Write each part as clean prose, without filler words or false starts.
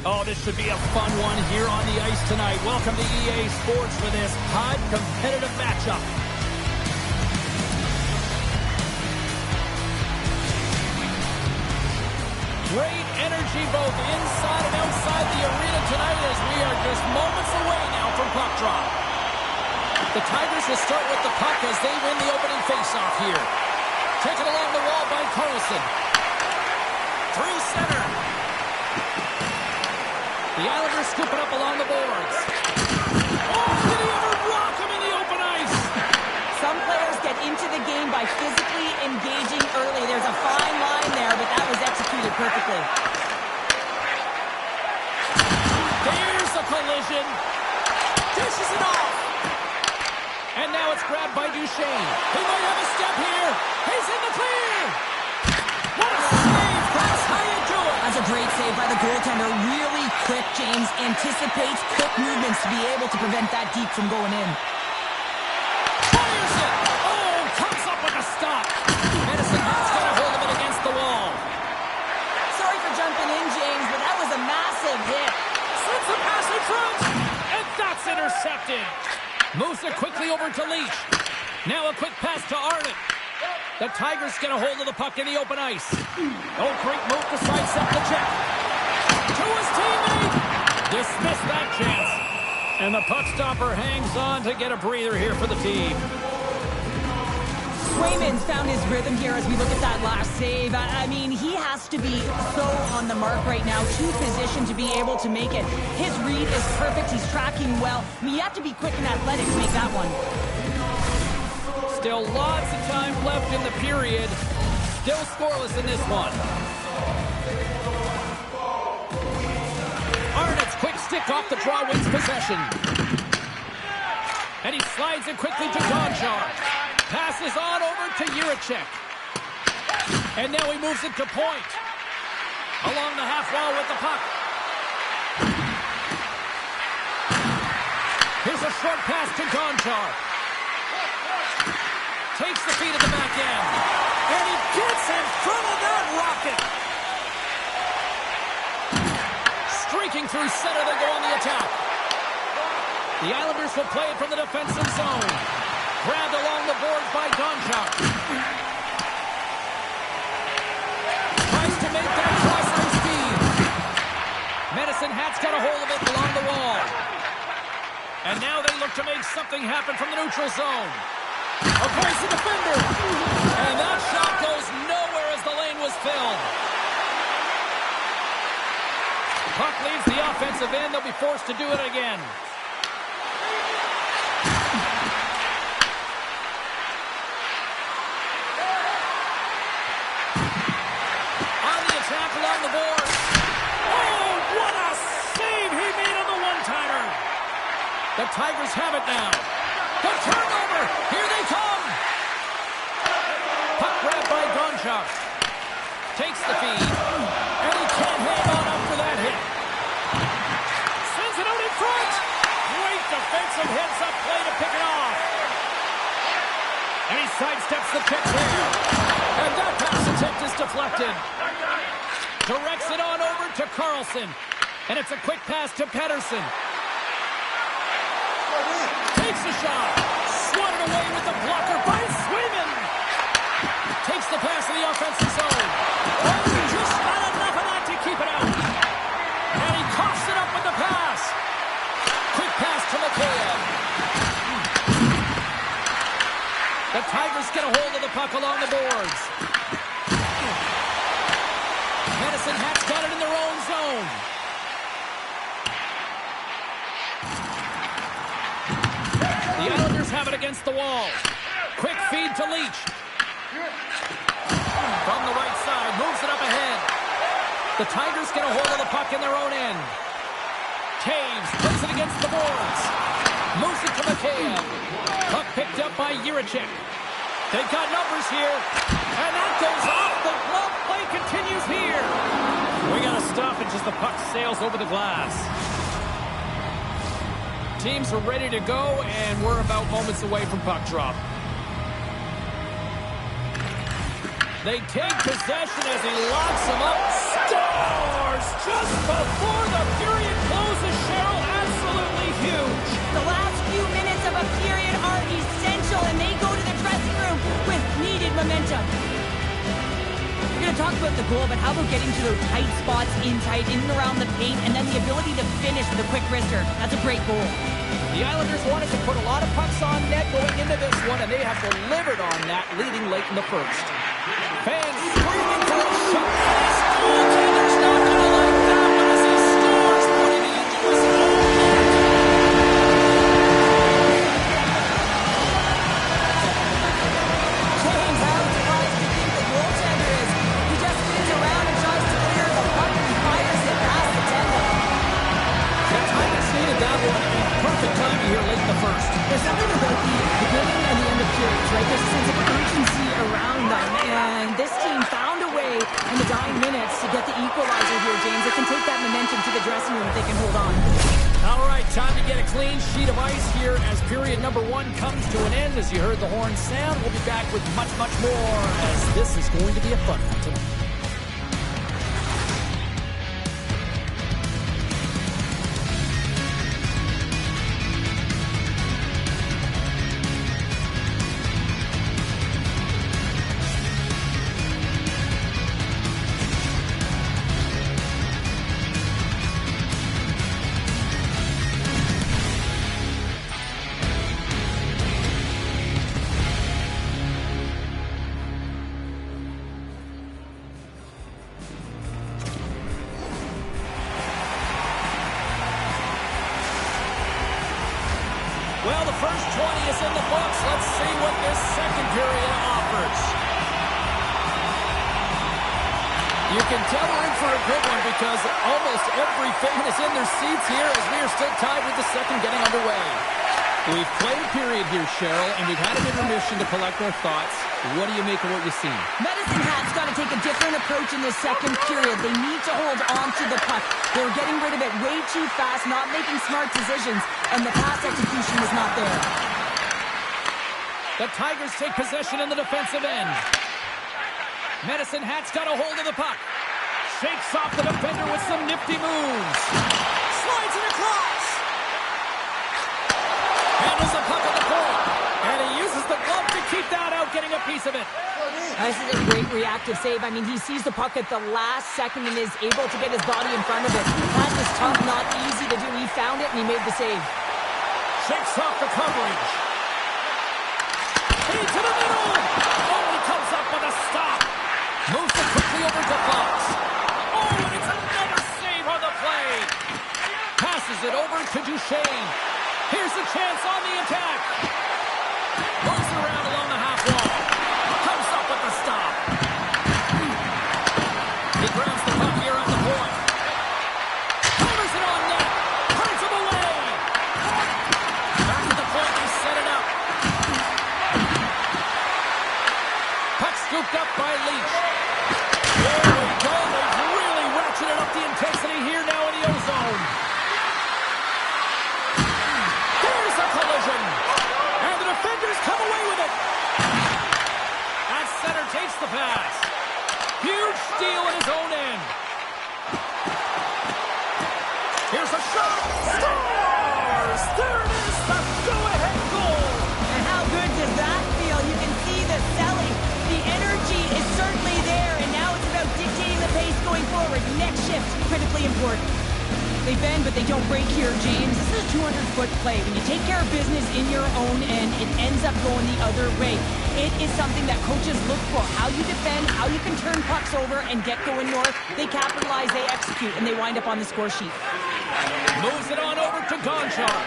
Oh, this should be a fun one here on the ice tonight. Welcome to EA Sports for this HUT competitive matchup. Great energy both inside and outside the arena tonight as we are just moments away now from puck drop. The Tigers will start with the puck as they win the opening faceoff here. Taken along the wall by Carlson. Through center. The Islanders scooping up along the boards. Oh, did he ever rock him in the open ice? Some players get into the game by physically engaging early. There's a fine line there, but that was executed perfectly. There's a collision. Dishes it off. And now it's grabbed by Duchesne. He might have a step here. He's in the clear. What a save. That's how you do it. That's a great save by the goaltender. Really quick, James. Anticipates quick movements to be able to prevent that deep from going in. Fires it. Oh, comes up with a stop. Medicine has got a hold of it against the wall. Sorry for jumping in, James, but that was a massive hit. Sends the pass in front. And that's intercepted. Moves it quickly over to Leach. Now a quick pass to Arnott. The Tigers get a hold of the puck in the open ice. Oh, great move to sidestep the check. To his teammate. Dismissed that chance. And the puck stopper hangs on to get a breather here for the team. Swayman's found his rhythm here as we look at that last save. I mean, he has to be so on the mark right now, to position to be able to make it. His read is perfect. He's tracking well. I mean, you have to be quick and athletic to make that one. Still lots of time left in the period. Still scoreless in this one. Arnott's quick stick off the draw wins possession. And he slides it quickly to Gonchar. Passes on over to Jiricek. And now he moves it to point. Along the half wall with the puck. Here's a short pass to Gonchar. Takes the feed at the back end. And he gets in front of that rocket. Streaking through center, they go on the attack. The Islanders will play it from the defensive zone. Grabbed along the boards by Gonchar. Tries to make that cross high speed. Medicine Hat's got a hold of it along the wall. And now they look to make something happen from the neutral zone. Across the defender. And that shot goes nowhere as the lane was filled. Puck leaves the offensive end. They'll be forced to do it again. On the attack along the board. Oh, what a save he made on the one-timer. The Tigers have it now. The turnover! Here they come! Puck grabbed by Gonchar. Takes the feed. And he can't hang on up for that hit. Sends it out in front! Great defensive heads-up play to pick it off. And he sidesteps the pitch here. And that pass attempt is deflected. Directs it on over to Carlson. And it's a quick pass to Pettersson. Takes the shot. Swatted away with the blocker by Swayman. Takes the pass to the offensive zone. Oh, just not enough of that to keep it out. And he coughs it up with the pass. Quick pass to Mikheyev. The Tigers get a hold of the puck along the boards. Medicine Hat's got it in their own zone. The Islanders have it against the wall. Quick feed to Leach. From the right side, moves it up ahead. The Tigers get a hold of the puck in their own end. Taves puts it against the boards. Moves it to Mikheyev. Puck picked up by Jiricek. They've got numbers here. And that goes off. The glove play continues here. We got to stop it as the puck sails over the glass. Teams are ready to go, and we're about moments away from puck drop. They take possession as he locks him up. Scores just before the period closes, Cheryl. Absolutely huge. The last few minutes of a period are essential, and they go to the dressing room with needed momentum. We're going to talk about the goal, but how about getting to those tight spots in and around the paint, and then the ability to finish with a quick wrister? That's a great goal. The Islanders wanted to put a lot of pucks on net going into this one, and they have delivered on that, leading late in the first. Fans screaming for a shot. This goaltender's not going to like that one as he scores, putting the injuries on net. James, how surprised do you think the goaltender is? He just spins around and tries to clear the puck and fires it past the tender. The Tigers needed that one in perfect timing here late in the first. There's something about the beginning and the end of periods, right? There's a sense of urgency around them, and this team found a way in the dying minutes to get the equalizer here, James. It can take that momentum to the dressing room if they can hold on. All right, time to get a clean sheet of ice here as period number one comes to an end. As you heard the horn sound, we'll be back with much, much more, as this is going to be a fun one tonight. Well, the first 20 is in the books. Let's see what this second period offers. You can tell we're in for a good one because almost every fan is in their seats here as we are still tied with the second getting underway. We've played a period here, Cheryl, and we've had an intermission to collect our thoughts. What do you make of what you've seen? Medicine Hat's got to take a different approach in this second period. They need to hold on to the puck. They were getting rid of it way too fast, not making smart decisions, and the pass execution was not there. The Tigers take possession in the defensive end. Medicine Hat's got a hold of the puck. Shakes off the defender with some nifty moves. Slides it across. Handles the puck at the point. And he uses the glove to keep that out, getting a piece of it. This is a great reactive save. I mean, he sees the puck at the last second and is able to get his body in front of it. That is tough, not easy to do. He found it and he made the save. Shakes off the coverage. Feed to the middle. Oh, he comes up with a stop. Moves it quickly over to Fox. Oh, and it's another save on the play. Passes it over to Duchesne. Here's a chance on the attack. Moves around along the half wall. Comes up with the stop. He grabs the puck here at the point. Hammers it on net. Turns him away. Back at the point, they set it up. Puck scooped up by Leach. There we go. They've really ratcheted up the intensity here now in the O-zone. There's a collision. And the defenders come away with it. At center takes the pass. Huge steal at his own end. Here's a shot. Scores! There it is, the go-ahead goal. And how good does that feel? You can see the selling. The energy is certainly there, and now it's about dictating the pace going forward. Next shift, critically important. They bend, but they don't break here, James. This is a 200-foot play. When you take care of business in your own end, it ends up going the other way. It is something that coaches look for. How you defend, how you can turn pucks over and get going north. They capitalize, they execute, and they wind up on the score sheet. Moves it on over to Gonchar.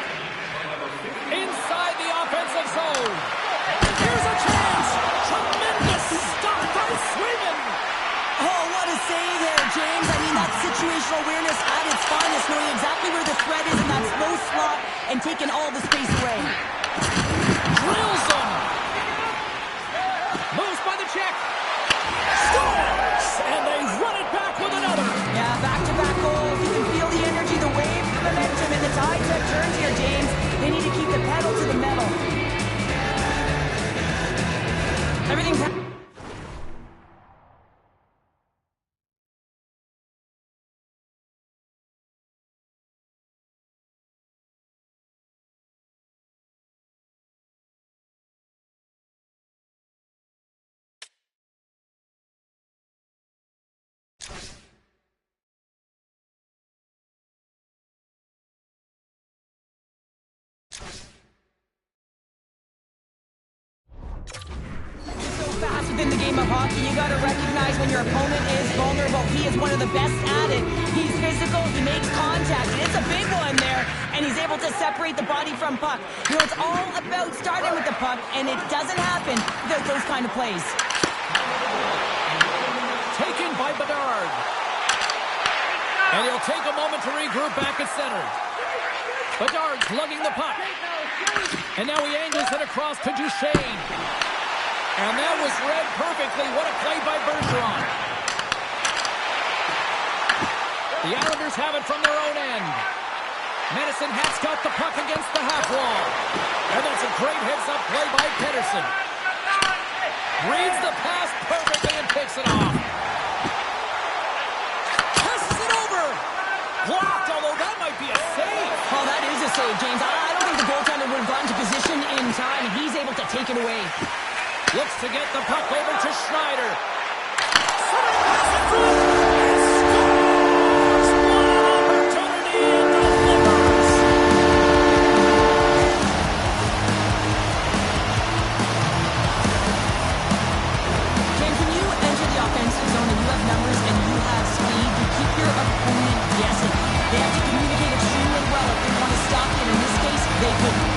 Inside the offensive zone. Here's a chance. Tremendous stop by Sweden. Oh, what a save there, James. I mean, that's situational awareness at its finest, knowing exactly where the threat is in that slow slot and taking all the space away. Drills them. Moves by the check. Scores! And they run it back with another. Yeah, back-to-back goals. You can feel the energy, the wave, the momentum, and the tides have turned here, James. They need to keep the pedal to the metal. Everything's... fast within the game of hockey. You got to recognize when your opponent is vulnerable. He is one of the best at it. He's physical, he makes contact, and it's a big one there, and he's able to separate the body from puck. You know, it's all about starting with the puck, and it doesn't happen without those kind of plays. Taken by Bedard. And he'll take a moment to regroup back at center. Bedard's lugging the puck. And now he angles it across to Duchesne. And that was read perfectly. What a play by Bergeron. The Islanders have it from their own end. Medicine Hat's got the puck against the half wall. And that's a great heads-up play by Pettersson. Reads the pass perfectly and picks it off. Passes it over. Blocked, although that might be a save. Oh, that is a save, James. I don't think the goaltender would have gotten to position in time. He's able to take it away. Looks to get the puck over to Schneider. James, when you enter the offensive zone and you have numbers and you have speed, you keep your opponent guessing. They have to communicate extremely well if they want to stop it. In this case, they couldn't.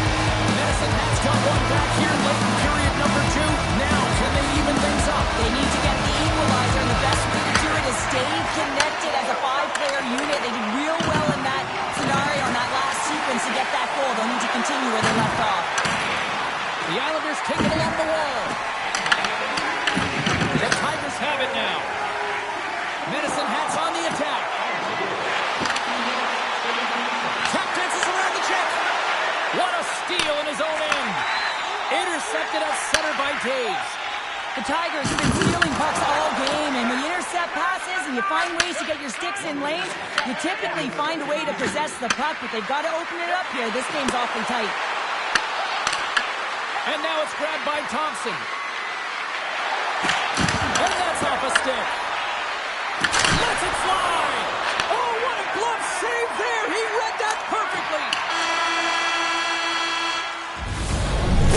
Medicine has got one back here late in period number 2. Now, can they even things up? They need to get the equalizer, and the best way to do it is stay connected as a 5-player unit. They did real well in that scenario, in that last sequence to get that goal. They'll need to continue where they left off. The Islanders take it along the wall. The Tigers have it now. Medicine Hat's on the attack. Tap dances around the check. What a steal in his own end. Intercepted at center by Taves. The Tigers have been stealing pucks all game, and when you intercept passes and you find ways to get your sticks in lanes, you typically find a way to possess the puck, but they've got to open it up here. This game's awfully tight. And now it's grabbed by Thompson. And that's off a stick. Lets it fly. Oh, what a glove save there. He read that perfectly.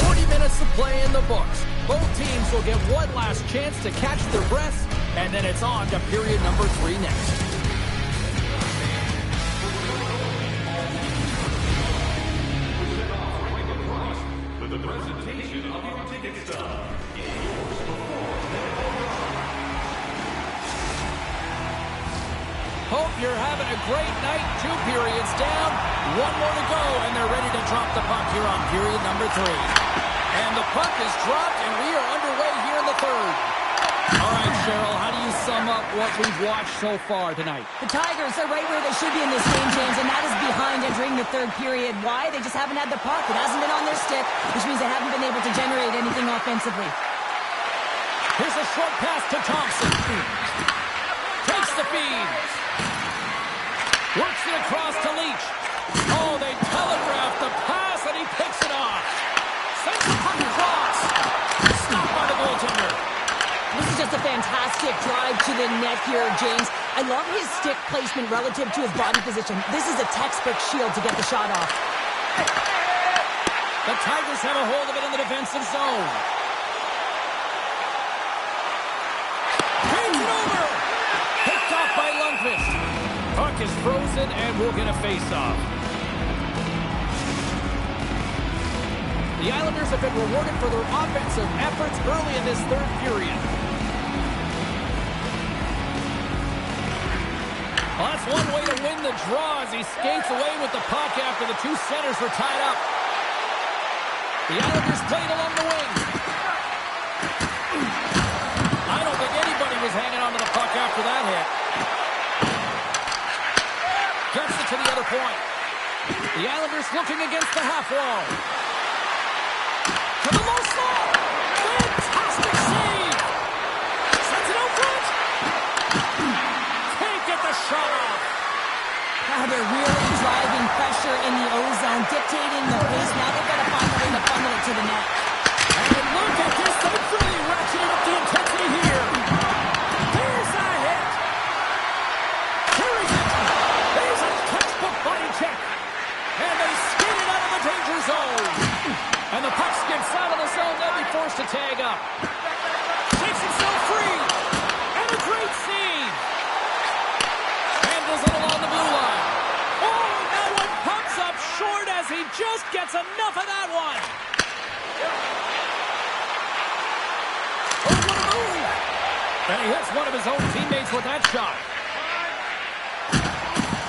40 minutes of play in the books. Both teams will get one last chance to catch their breaths, and then it's on to period number 3 next. With the presentation of your ticket stub. Hope you're having a great night. 2 periods down, 1 more to go, and they're ready to drop the puck here on period number 3. And the puck is dropped, and we are underway here in the 3rd. All right, Cheryl, how do you sum up what we've watched so far tonight? The Tigers are right where they should be in this game, James, and that is behind entering the 3rd period. Why? They just haven't had the puck. It hasn't been on their stick, which means they haven't been able to generate anything offensively. Here's a short pass to Thompson. Takes the feed. Works it across to Leach. Oh, they telegraphed the pass, and he picks it off. Sends the puck across. Stopped by the goaltender. This is just a fantastic drive to the net here, James. I love his stick placement relative to his body position. This is a textbook shield to get the shot off. The Tigers have a hold of it in the defensive zone. Hands it over. Picked off by Lundqvist. Puck is frozen, and we'll get a face-off. The Islanders have been rewarded for their offensive efforts early in this third period. Well, that's one way to win the draw as he skates away with the puck after the two centers were tied up. The Islanders played along the wing. I don't think anybody was hanging on to the puck after that hit. Gets it to the other point. The Islanders looking against the half wall. To the low slot. Fantastic save. Sends it out front. Can't get the shot off. Now they're really driving pressure in the O-zone, dictating the pace. Now they've got to find a way to funnel it to the net. And look at this. They're really ratcheting up the intensity here. There's a hit. Here is it. There's a textbook body check. And they skid it out of the danger zone. And the puck skips out of the zone. They'll be forced to tag up. Takes himself free. And a great save. Handles it along the blue line. Oh, that one comes up short as he just gets enough of that one. Oh, what a move. And he hits one of his own teammates with that shot.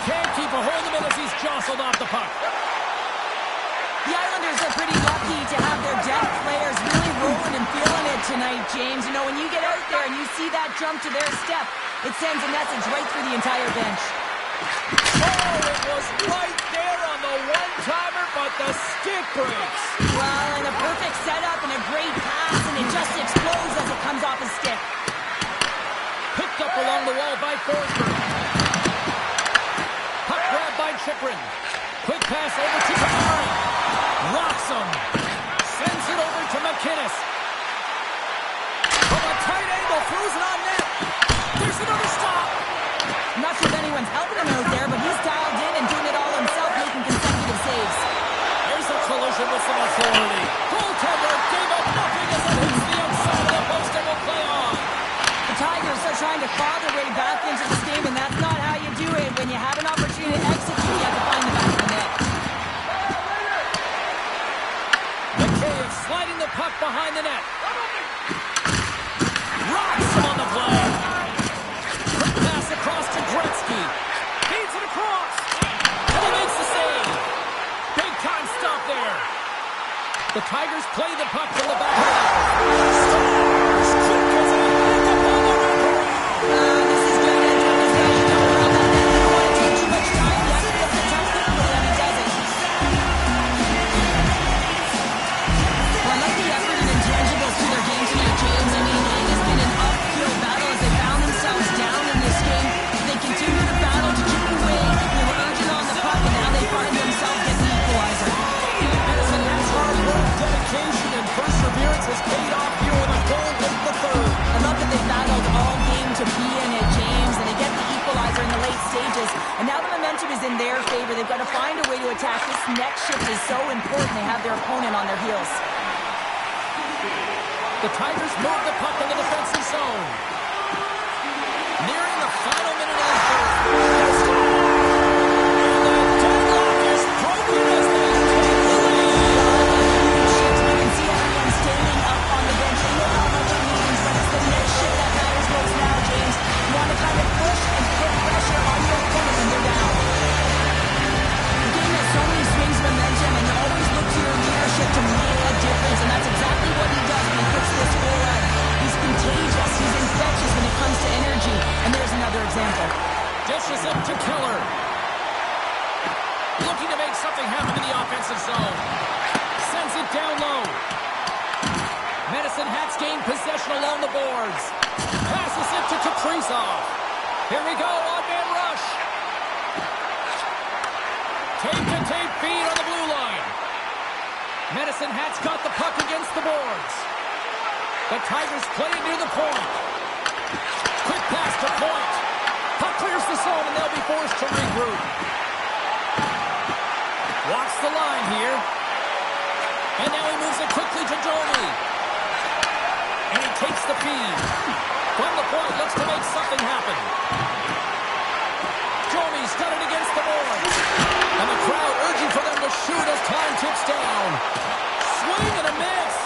Can't keep a hold of it as he's jostled off the puck. The Islanders are pretty lucky to have their depth players really rolling and feeling it tonight, James. You know, when you get out there and you see that jump to their step, it sends a message right through the entire bench. Oh, it was right there on the one-timer, but the stick breaks. Well, and a perfect setup and a great pass, and it just explodes as it comes off his stick. Picked up along the wall by Forsberg. Puck grab by Chychrun. Quick pass over to Kamari. Rocks him. Sends it over to McInnes. From a tight angle, throws it on net. There's another stop. I'm not sure if anyone's helping him out there, but he's dialed in and doing it all himself, making consecutive saves. There's a collision with some authority. Goaltender gave up nothing as it hits the outside of the post and will play on. The Tigers are trying to claw their way back into this game, and that's not how you do it. When you have an opportunity to execute, you have to find the back of the net. McCabe sliding the puck behind the net. Rocks on the play. Quick pass across to Gretzky. Feeds it across. And he makes the save. Big time stop there. The Tigers play the puck from the back of the net. Stars! Quick as a hit upon the wraparound. This is good. This guy should come around that net. He don't want to take too much time. He has to get the tough there, but then he doesn't. Well, I like the effort and intangibles to their game tonight, James. I mean, it has been an uphill battle as they found themselves down in this game. They continue to battle to chip away. They were urgent on the puck, and now they find themselves getting the equalizer. Madison has hard work, dedication, and perseverance has paid off here with a goal late in the third. I love that they battled all game to be in it, James, and they get the equalizer in the late stages. And now the momentum is in their favor. They've got to find a way to attack. This next shift is so important. They have their opponent on their heels. The Tigers move the puck in the defensive zone. Nearing the final minute of the third. And the deadlock is broken as they take the lead. You can see everyone standing up on the bench. They know how much it means, but it's the next shift that matters most now, James. You want to kind of push and put pressure on your opponent when they're down. The game has so many swings of momentum, and you always look to your leadership to make a difference, and that's exactly what he does when he puts this goal out. He's contagious. He's infectious when it comes to energy. And there's another example. Dishes it to Keller. Looking to make something happen in the offensive zone. Sends it down low. Medicine Hats gain possession along the boards. Passes it to Kaprizov. Here we go, on-man rush. Tape-to-tape feed on the blue line. Medicine Hats got the puck against the boards. The Tigers play near the point. to point. Puck clears the zone, and they'll be forced to regroup. Walks the line here. And now he moves it quickly to Domi. And he takes the feed. From the point, looks to make something happen. Domi's got it against the boards. And the crowd urging for them to shoot as time tips down. Swing and a miss.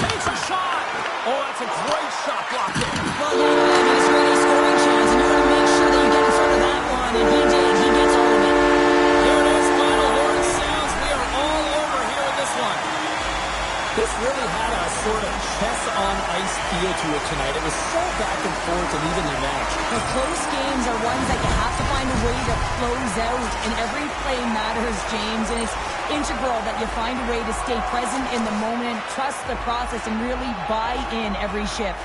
Takes a shot. Oh, that's a great shot blocked in. Well, yeah, it's really a scoring chance, and you want to make sure that you get in front of that one, and he did. He gets all of it. There it is, final horn sounds. We are all over here with this one. This really had a sort of chess-on-ice feel to it tonight. It was so back and forth and evenly matched. The close games are ones that you have to find a way to close out, and every play matters, James, and it's integral that you find a way to stay present in the moment, trust the process, and really buy in every shift.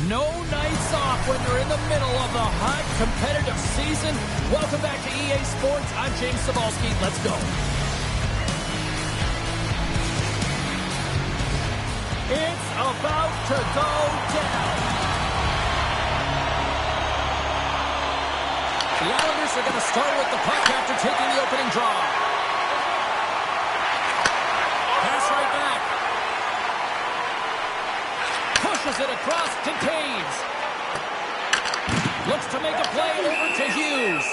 No nights off when they're in the middle of the hot competitive season. Welcome back to EA Sports. I'm James Cebulski. Let's go. It's about to go down. The Islanders are going to start with the puck after taking the opening draw. Pass right back. Pushes it across to Taves. Looks to make a play over to Hughes.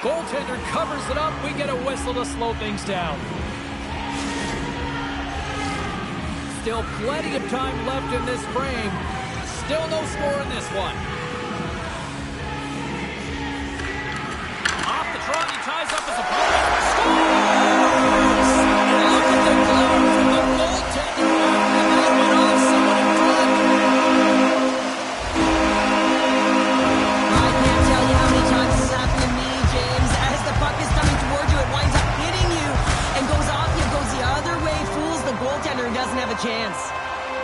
Goaltender covers it up. We get a whistle to slow things down. Still plenty of time left in this frame. Still no score in this one. Off the draw, he ties up his opponent. Scores! And look at the glove from the goaltender after that went off someone in front. I can't tell you how many times this has happened to me, James. As the puck is coming towards you, it winds up hitting you and goes off you, goes the other way, fools the goaltender and doesn't have a chance.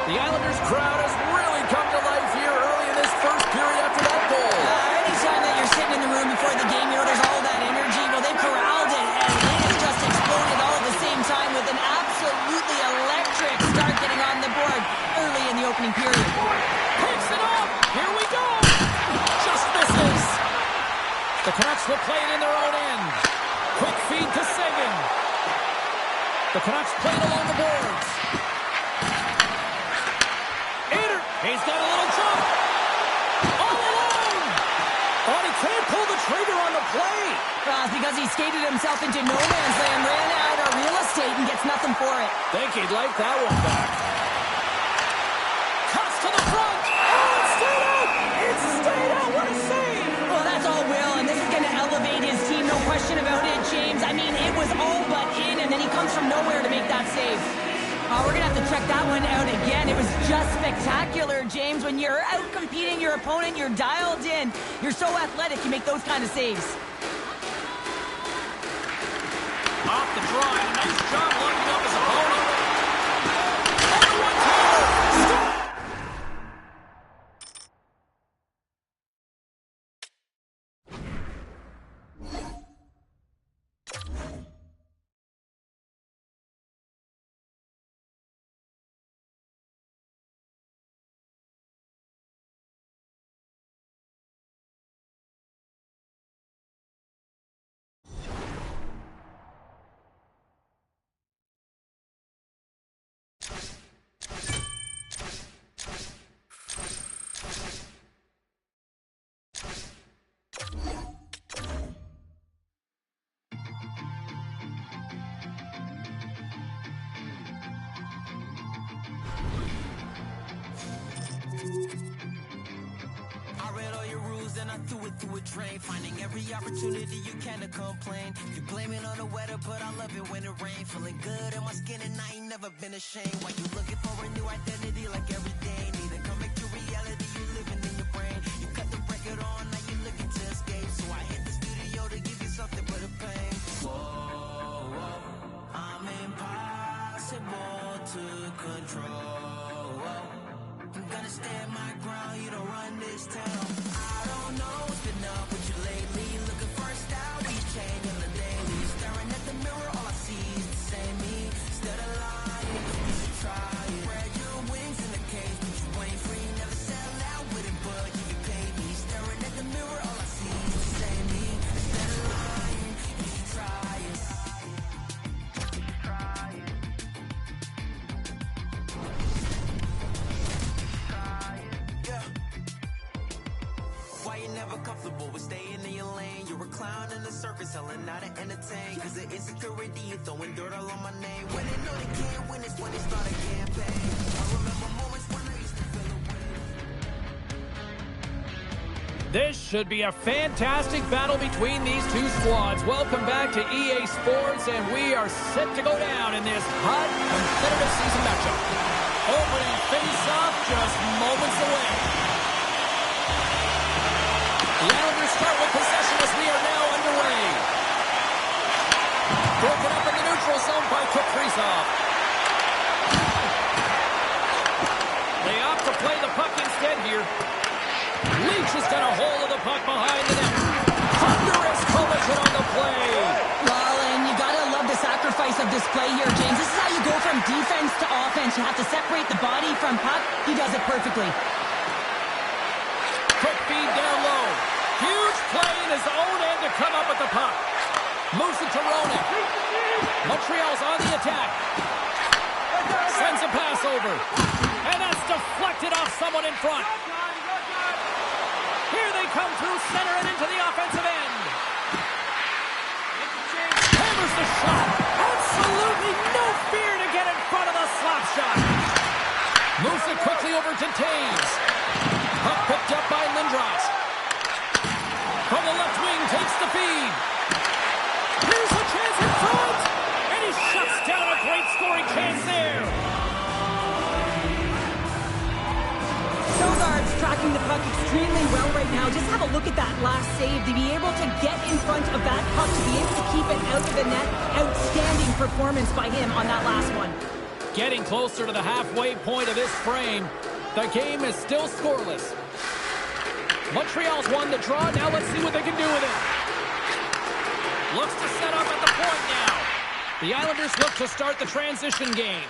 The Islanders crowd has really come to life here early in this first period after that goal. Anytime that you're sitting in the room before the game, you know there's all that energy. Well, they've corralled it, and it has just exploded all at the same time with an absolutely electric start getting on the board early in the opening period. Picks it up. Here we go. Just misses. The Canucks will play it in their own end. Quick feed to Sagan. The Canucks play it along the boards. Ader. He's got a little jump. All alone. Oh, he can't pull the trigger on the play. It's because he skated himself into no man's land, ran out of real estate, and gets nothing for it. Think he'd like that one back. Cuts to the front. Oh, it's stayed out. It's stayed out. What a save. Well, that's all Will, and this is going to elevate his team, no question about it, James. I mean, it was all but in, and then he comes from nowhere to make that save. We're going to have to check that one out again. It was just spectacular, James. When you're out competing your opponent, you're dialed in. You're so athletic, you make those kind of saves. Off the draw, and a nice job locking up his opponent. And a one-timer. I read all your rules and I threw it through a drain. Finding every opportunity you can to complain. You blame it on the weather, but I love it when it rains. Feeling good in my skin and I ain't never been ashamed. Why you looking for a new identity like every day? Need to come back to reality, you living in your brain. You cut the record on, now you looking to escape. So I hit the studio to give you something but a pain. Whoa, whoa, I'm impossible to control. I'm gonna stand my ground, you don't run this town. I don't know what's been up with you lately. Looking for a style, we change on the daily. Staring at the mirror, all I see is the same me. Instead of lying, you should try it. Spread your wings in the cage, but you ain't free. Never sell out with it, but you can pay me. Staring at the mirror, all I see is the same me. Instead of lying, you should try it. Why you never comfortable with staying in your lane? You're a clown in the circus, selling out to entertain. Cause the insecurity, you throwing dirt all on my name. When they know they can't win, it's when they start a campaign. I remember moments when I used to feel away. This should be a fantastic battle between these two squads. Welcome back to EA Sports, and we are set to go down in this hot, competitive season matchup. Opening face-off just moments away. The Islanders start with possession as we are now underway. Broken up in the neutral zone by Kaprizov. They opt to play the puck instead here. Leach has got a hold of the puck behind the net. Thunderous collision on the play. Well, and you gotta love the sacrifice of this play here, James. This is how you go from defense to offense. You have to separate the body from puck. He does it perfectly. Quick feed down low. Huge play in his own end to come up with the puck. Moves it to Roenick. Montreal's on the attack. Sends a pass over. And that's deflected off someone in front. Here they come through center and into the offensive end. Hammers the shot. Absolutely no fear to get in front of the slap shot. Moves it quickly over to Taves. Puck picked up by Lindros. From the left wing, takes the feed. Here's a chance in front. And he shuts down a great scoring chance there. Sogar's tracking the puck extremely well right now. Just have a look at that last save. To be able to get in front of that puck, to be able to keep it out of the net. Outstanding performance by him on that last one. Getting closer to the halfway point of this frame. The game is still scoreless. Montreal's won the draw. Now let's see what they can do with it. Looks to set up at the point now. The Islanders look to start the transition game.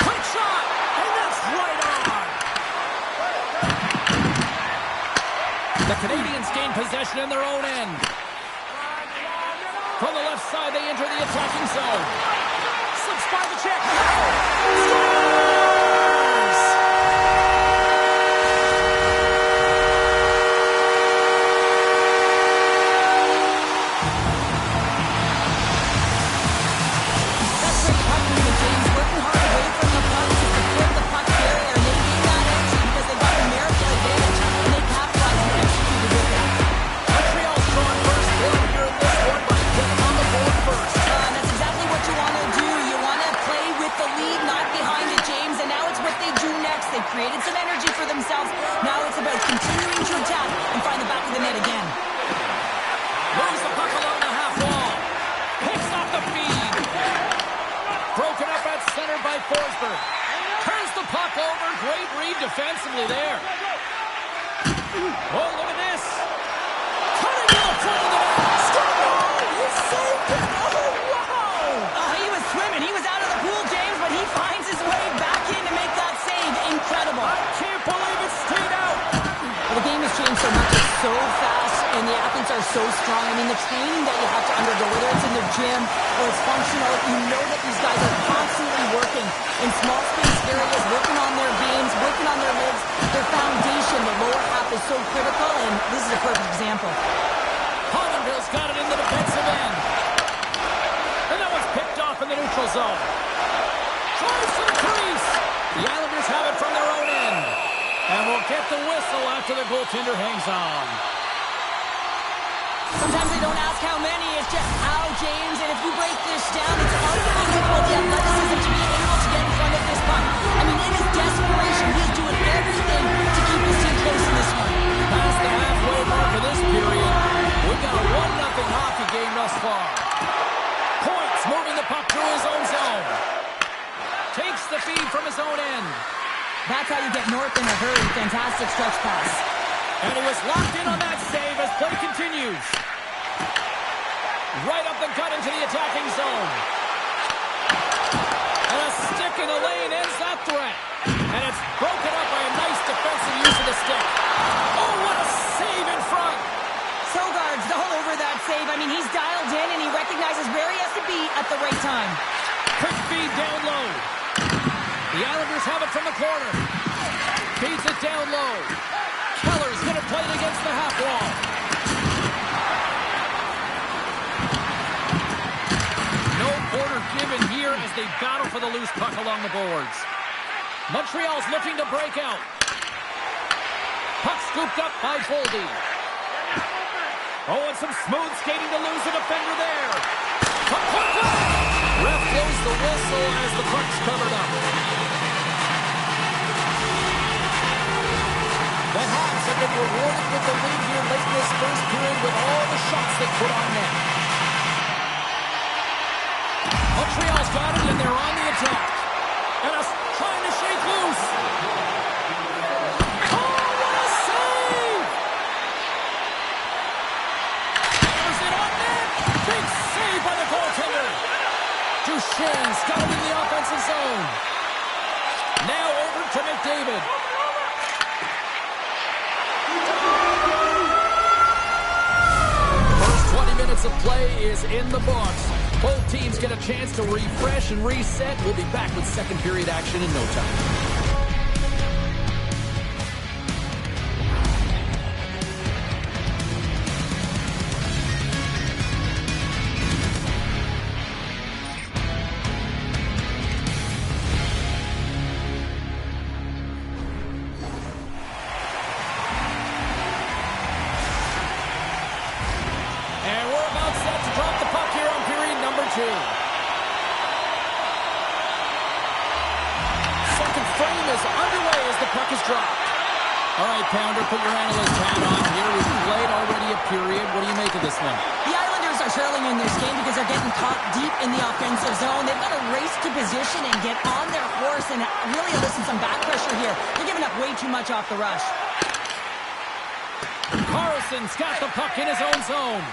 Quick shot! And that's right on! The Canadians gain possession in their own end. From the left side, they enter the attacking zone. Slips by the check. Created some energy for themselves. Now it's about continuing to attack and find the back of the net again. Moves the puck along the half wall. Picks off the feed. Broken up at center by Forsberg. Turns the puck over. Great read defensively there. Oh, look at this. Cutting to the front of the net. Oh, he saved it. Oh, wow. He was swimming. He was out of the pool, James, but he finds his way back in to make that save. Incredible. I can't believe it stayed out. Well, the game has changed so much. It's so fast, and the athletes are so strong. I mean, the training that you have to undergo, whether it's in the gym or it's functional, you know that these guys are constantly working in small space areas, working on their games, working on their legs. Their foundation, the lower half, is so critical, and this is a perfect example. Hollandville's got it in the defensive end. And that one's picked off in the neutral zone. Tries to the crease. The Islanders have it from their own end. And will get the whistle after the goaltender hangs on. Sometimes they don't ask how many, it's just how, James. And if you break this down, it's unbelievable the athleticism to be able to get in front of this puck. I mean, in his desperation, he's doing everything to keep his team close in this one. Past the halfway mark of this period, we've got a 1-0 hockey game thus far. Points moving the puck through his own zone. Takes the feed from his own end. That's how you get north in a hurry. Fantastic stretch pass. And he was locked in on that save as play continues. Right up the gut into the attacking zone. And a stick in the lane ends that threat. And it's broken up by a nice defensive use of the stick. Oh, what a save in front. Sogaard's all over that save. I mean, he's dialed in and he recognizes where he has to be at the right time. Quick feed down low. The Islanders have it from the corner. Feeds it down low. Keller's going to play it against the half wall. No quarter given here as they battle for the loose puck along the boards. Montreal's looking to break out. Puck scooped up by Boldy. Oh, and some smooth skating to lose a defender there. Puck back. Ref blows the whistle as the puck's covered up. The Hawks have been rewarded with the lead here late in this first period with all the shots they put on net. Montreal's got it, and they're on the attack. And trying to shake loose. McDavid. First 20 minutes of play is in the books. Both teams get a chance to refresh and reset. We'll be back with second period action in no time. Second frame is underway as the puck is dropped. All right, Pounder, put your analyst hat on here. We've played already a period. What do you make of this one? The Islanders are trailing in this game because they're getting caught deep in the offensive zone. They've got to race to position and get on their horse and really elicit some back pressure here. They're giving up way too much off the rush. Carlson's got the puck in his own zone.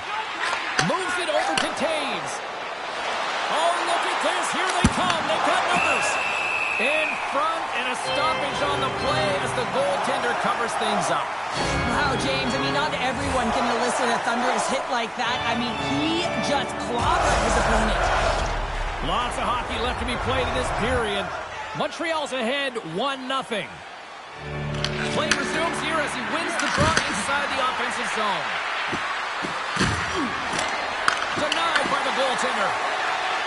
Moves it over to Taves. Oh, look at this. Here they come. They've got numbers. In front and a stoppage on the play as the goaltender covers things up. Wow, James. I mean, not everyone can elicit a thunderous hit like that. I mean, he just clobbered his opponent. Lots of hockey left to be played in this period. Montreal's ahead 1-0. Play resumes here as he wins the draw inside the offensive zone. Denied by the goaltender.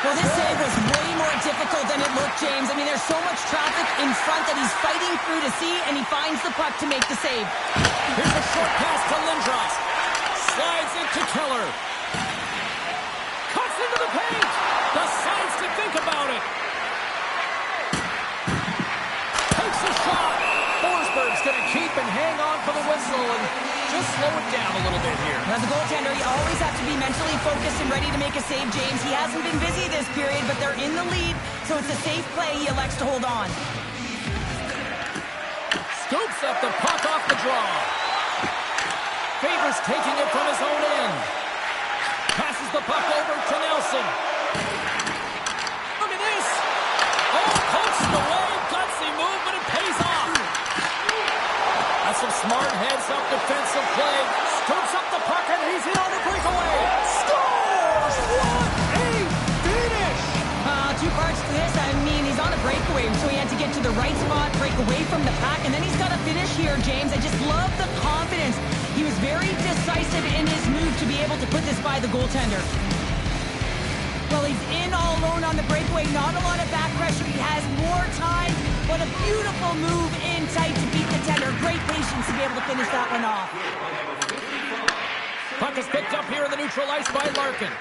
Well, this save was way more difficult than it looked, James. I mean, there's so much traffic in front that he's fighting through to see, and he finds the puck to make the save. Here's a short pass to Lindros. Slides it to Keller. Cuts into the paint. Decides to think about it. Takes a shot. Forsberg's going to keep and hang on for the whistle and just slow it down a little bit here. Now, the goaltender, you always have to be mentally focused and ready to make a save, James. He hasn't been busy this period, but they're in the lead, so it's a safe play. He elects to hold on. Scoops up the puck off the draw. Favors taking it from his own end. Passes the puck over to Nelson. Look at this. Oh, pokes away. Gutsy move, but it pays off. That's some smart heads-up defensive play. Scoops up the puck, and he's in on the breakaway. Scores! What a finish! Two parts to this. I mean, he's on a breakaway, so he had to get to the right spot, break away from the pack, and then he's got to finish here, James. I just love the confidence. He was very decisive in his move to be able to put this by the goaltender. Well, he's in all alone on the breakaway. Not a lot of back pressure. He has more time, but a beautiful move in tight to beat the tender. Great patience to be able to finish that one off. Puck is picked up here in the neutral ice by Larkin.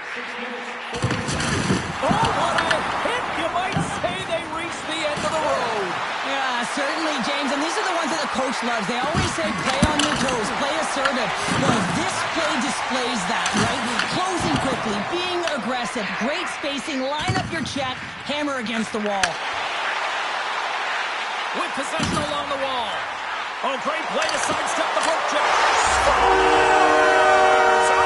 Oh, what a hit! You might say they reached the end of the road. Yeah, certainly, James. And these are the ones that the coach loves. They always say play on your toes, play assertive. Well, this play displays that, right? Closing quickly, being aggressive, great spacing, line up your check, hammer against the wall. With possession along the wall. Oh, great play to sidestep the hook check. Scores! A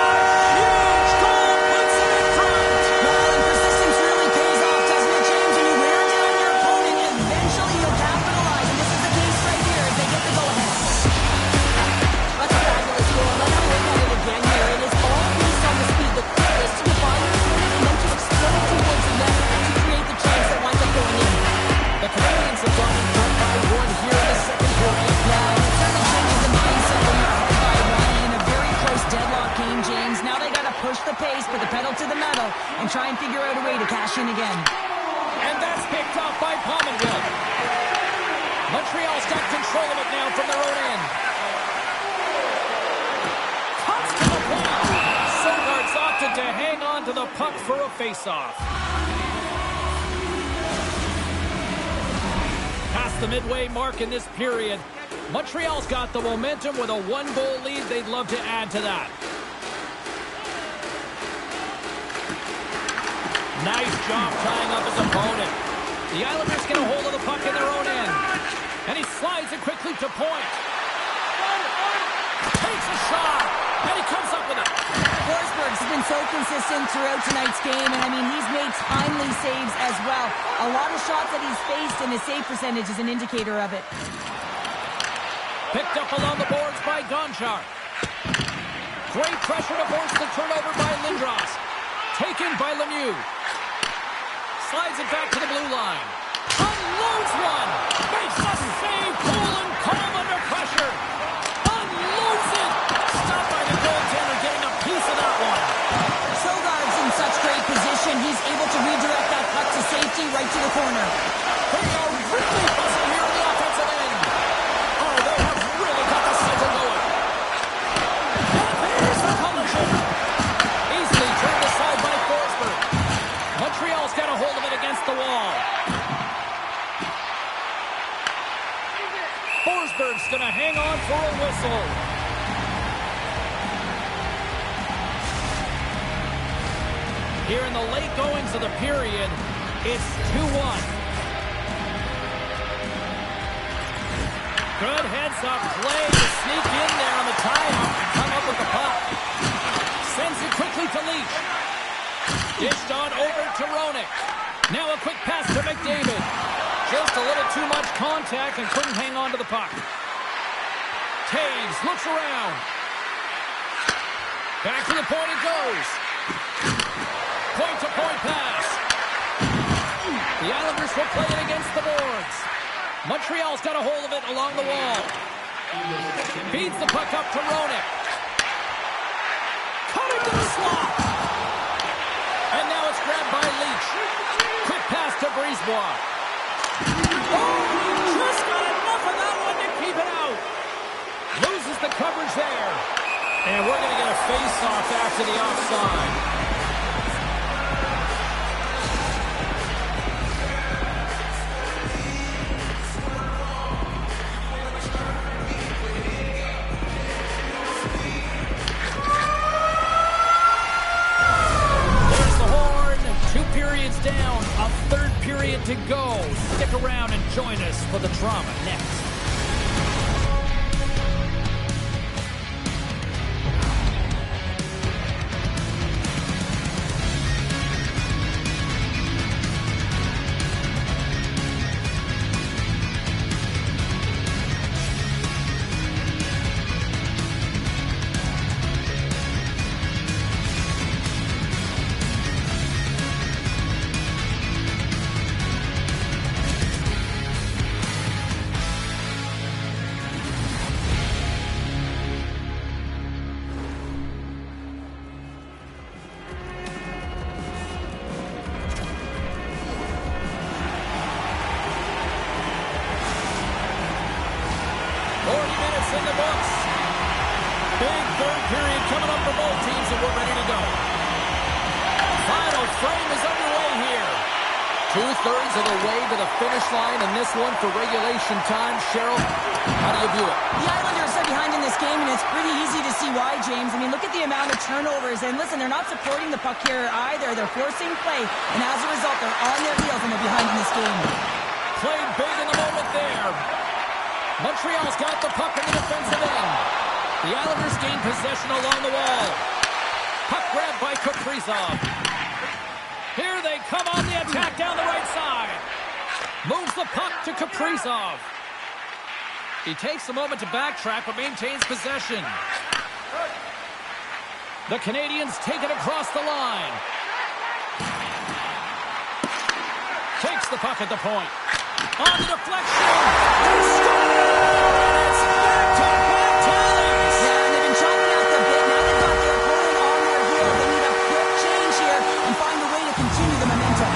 huge goal puts it in front. Well, and persistence really pays off, doesn't it, James? When you wear down your opponent, eventually you'll capitalize. And this is the case right here as they get the go-ahead. That's a fabulous goal. Let me look at it again here. It is all based on the speed. The quickest to find your opponent and then to explode towards the net to create the chance that winds up going in. The Canadians have gone in front by one here in the second period. Yeah, it certainly changes the mindset when you're ahead by one in a very close deadlock game, James. Now they got to push the pace, put the pedal to the metal, and try and figure out a way to cash in again. And that's picked up by Pominville. Montreal's got control of it now from their own end. Cuts to the point. Sogart's opted to hang on to the puck for a face-off. Past the midway mark in this period, Montreal's got the momentum with a one-goal lead. They'd love to add to that. Nice job tying up his opponent. The Islanders get a hold of the puck in their own end. And he slides it quickly to point. Takes a shot. And he comes up with it. Forsberg's been so consistent throughout tonight's game, and I mean, he's made timely saves as well. A lot of shots that he's faced, and his save percentage is an indicator of it. Picked up along the boards by Gonchar. Great pressure to force the turnover by Lindros. Taken by Lemieux. Slides it back to the blue line. Unloads one. Makes a save. Cool and calm under pressure. Unloads it. Stopped by the goaltender, getting a piece of that one. Sogard's in such great position. He's able to redirect that puck to safety right to the corner. They are really buzzing here in the offensive end. Oh, they have really got the cycle going. And there's the collision. Easily turned aside by Forsberg. Montreal's got a hold of it against the wall. Forsberg's going to hang on for a whistle. Here in the late goings of the period, it's 2-1. Good heads-up play to sneak in there on the tie-out and come up with the puck. Sends it quickly to Leach. Dished on over to Roenick. Now a quick pass to McDavid. Just a little too much contact and couldn't hang on to the puck. Taves looks around. Back to the point it goes. Point-to-point pass. The Islanders will play it against the boards. Montreal's got a hold of it along the wall. Feeds the puck up to Roenick. Cut into the slot. And now it's grabbed by Leach. Quick pass to Brisebois. Oh, just got enough of that one to keep it out. Loses the coverage there. And we're going to get a face-off after the offside. Down, a third period to go. Stick around and join us for the drama next. In the books. Big third period coming up for both teams, and we're ready to go. Final frame is underway here. 2/3 of the way to the finish line, and this one for regulation time. Cheryl, how do you view it? The Islanders are behind in this game, and it's pretty easy to see why, James. I mean, look at the amount of turnovers, and listen, they're not supporting the puck here either. They're forcing play, and as a result, they're on their heels, and they're behind in this game. Played big in the moment there. Montreal's got the puck in the defensive end. The Islanders gain possession along the wall. Puck grabbed by Kaprizov. Here they come on the attack down the right side. Moves the puck to Kaprizov. He takes a moment to backtrack but maintains possession. The Canadians take it across the line. Takes the puck at the point. On the deflection. It's back to back tallies. Yeah, and they've been chopping out the bit. Now they've got their opponent on their heels. They need a quick change here and find a way to continue the momentum.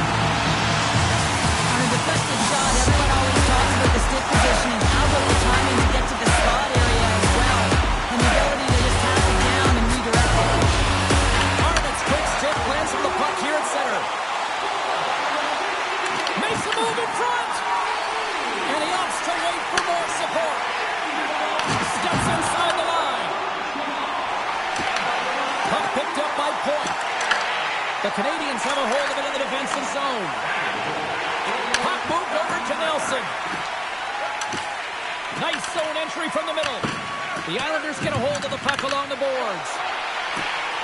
On a deflected shot, everyone always talks about the stick positioning. How about the timing to get to the slot area as well? And the ability to just tap it down and redirect it. Arnett's quick stick lands from the puck here at center. Makes a move in front. And he opts to wait for more support. Steps inside the line. Puck picked up by Point. The Canadians have a hold of it in the defensive zone. Puck moved over to Nelson. Nice zone entry from the middle. The Islanders get a hold of the puck along the boards.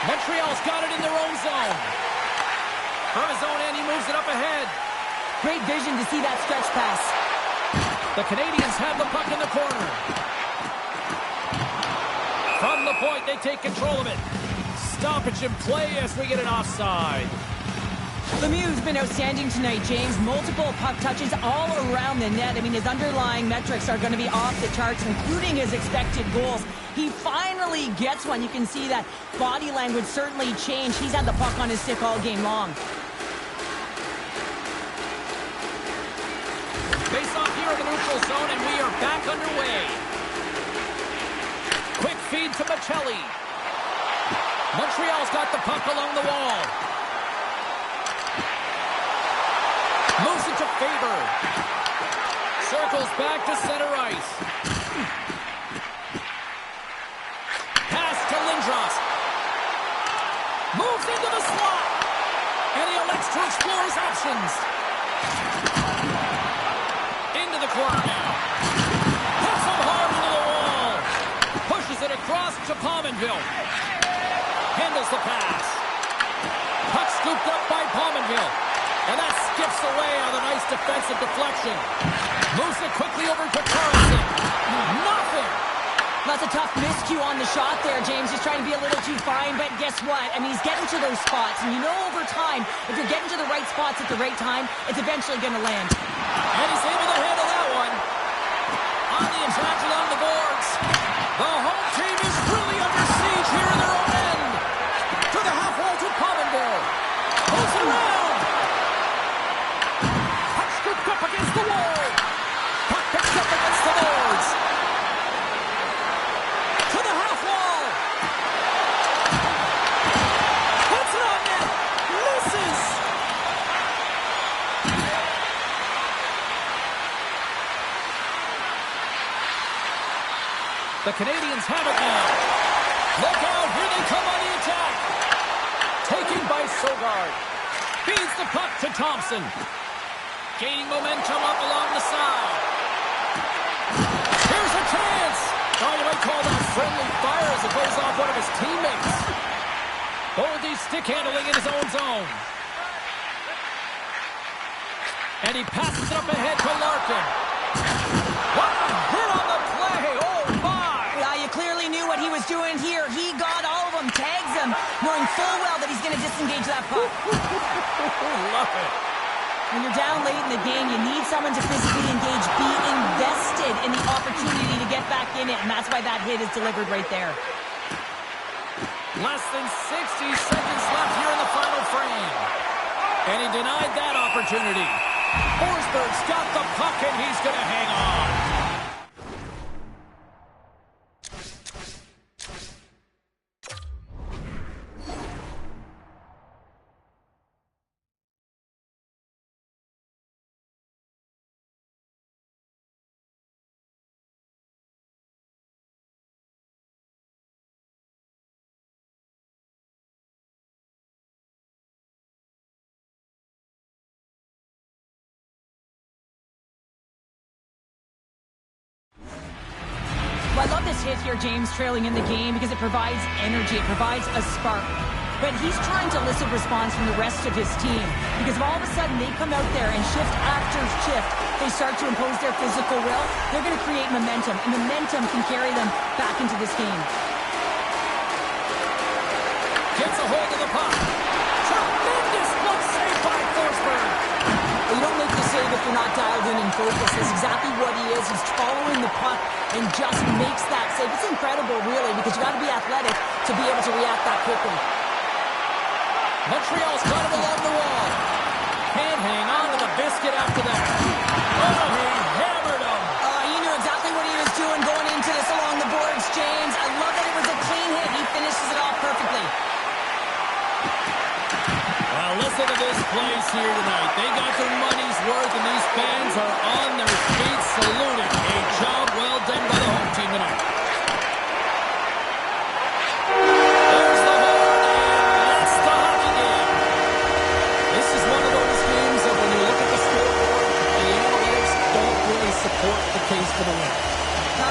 Montreal's got it in their own zone. From his own end, he moves it up ahead. Great vision to see that stretch pass. The Canadians have the puck in the corner. From the point, they take control of it. Stoppage in play as we get an offside. Lemieux's been outstanding tonight, James. Multiple puck touches all around the net. I mean, his underlying metrics are going to be off the charts, including his expected goals. He finally gets one. You can see that body language certainly changed. He's had the puck on his stick all game long. Face off here in the neutral zone, and we are back underway. Quick feed to Michelli. Montreal's got the puck along the wall. Moves it to Faber. Circles back to center ice. Pass to Lindros. Moves into the slot. And he elects to explore his options. Into the corner now. Hits him hard into the wall. Pushes it across to Pominville. Handles the pass. Puck scooped up by Pominville. And that skips away on a nice defensive deflection. Moves it quickly over to Carlson. Nothing. That's a tough miscue on the shot there, James. He's trying to be a little too fine, but guess what? I mean, he's getting to those spots. And you know over time, if you're getting to the right spots at the right time, it's eventually going to land. And he's able to handle that one. On the attack along the boards. The home team is really under siege here in their own end. To the half wall to Pominville. Pulls it around. Up against the wall. Puck picked up against the boards. To the half wall. Puts it on net. Misses. The Canadians have it now. Look out. Here they come on the attack. Taken by Sogard. Feeds the puck to Thompson. Gaining momentum up along the side. Here's a chance. Oh, you might call that friendly fire as it goes off one of his teammates. Boldy stick handling in his own zone. And he passes it up ahead to Larkin. What a hit on the play. Oh, my. Yeah, you clearly knew what he was doing here. He got all of them, tags them, knowing full well that he's going to disengage that puck. Love it. When you're down late in the game, you need someone to physically engage, be invested in the opportunity to get back in it, and that's why that hit is delivered right there. Less than 60 seconds left here in the final frame. And he denied that opportunity. Forsberg's got the puck, and he's going to hang on. I love this hit here, James, trailing in the game because it provides energy, it provides a spark. But he's trying to elicit response from the rest of his team because if all of a sudden they come out there and shift after shift, they start to impose their physical will, they're going to create momentum, and momentum can carry them back into this game. Gets a hold of the puck. Tremendous block save by Forsberg. Well, you don't make the save if you're not dialed in and focused. That's exactly what he is. He's following the puck and just makes that save. It's incredible, really, because you got to be athletic to be able to react that quickly. Montreal's got him along the wall. Can't hang on to the biscuit after that. Oh, he hammered him. He knew exactly what he was doing going into this along the boards, James. I love that it was a clean hit. He finishes it off perfectly. Well, listen to this place here tonight. They got their money's worth, and these fans are on their feet saluting. A job well done by the home team tonight. There's the horn, and that's the hockey game. This is one of those games that when you look at the scoreboard, the analytics don't really support the case for the win.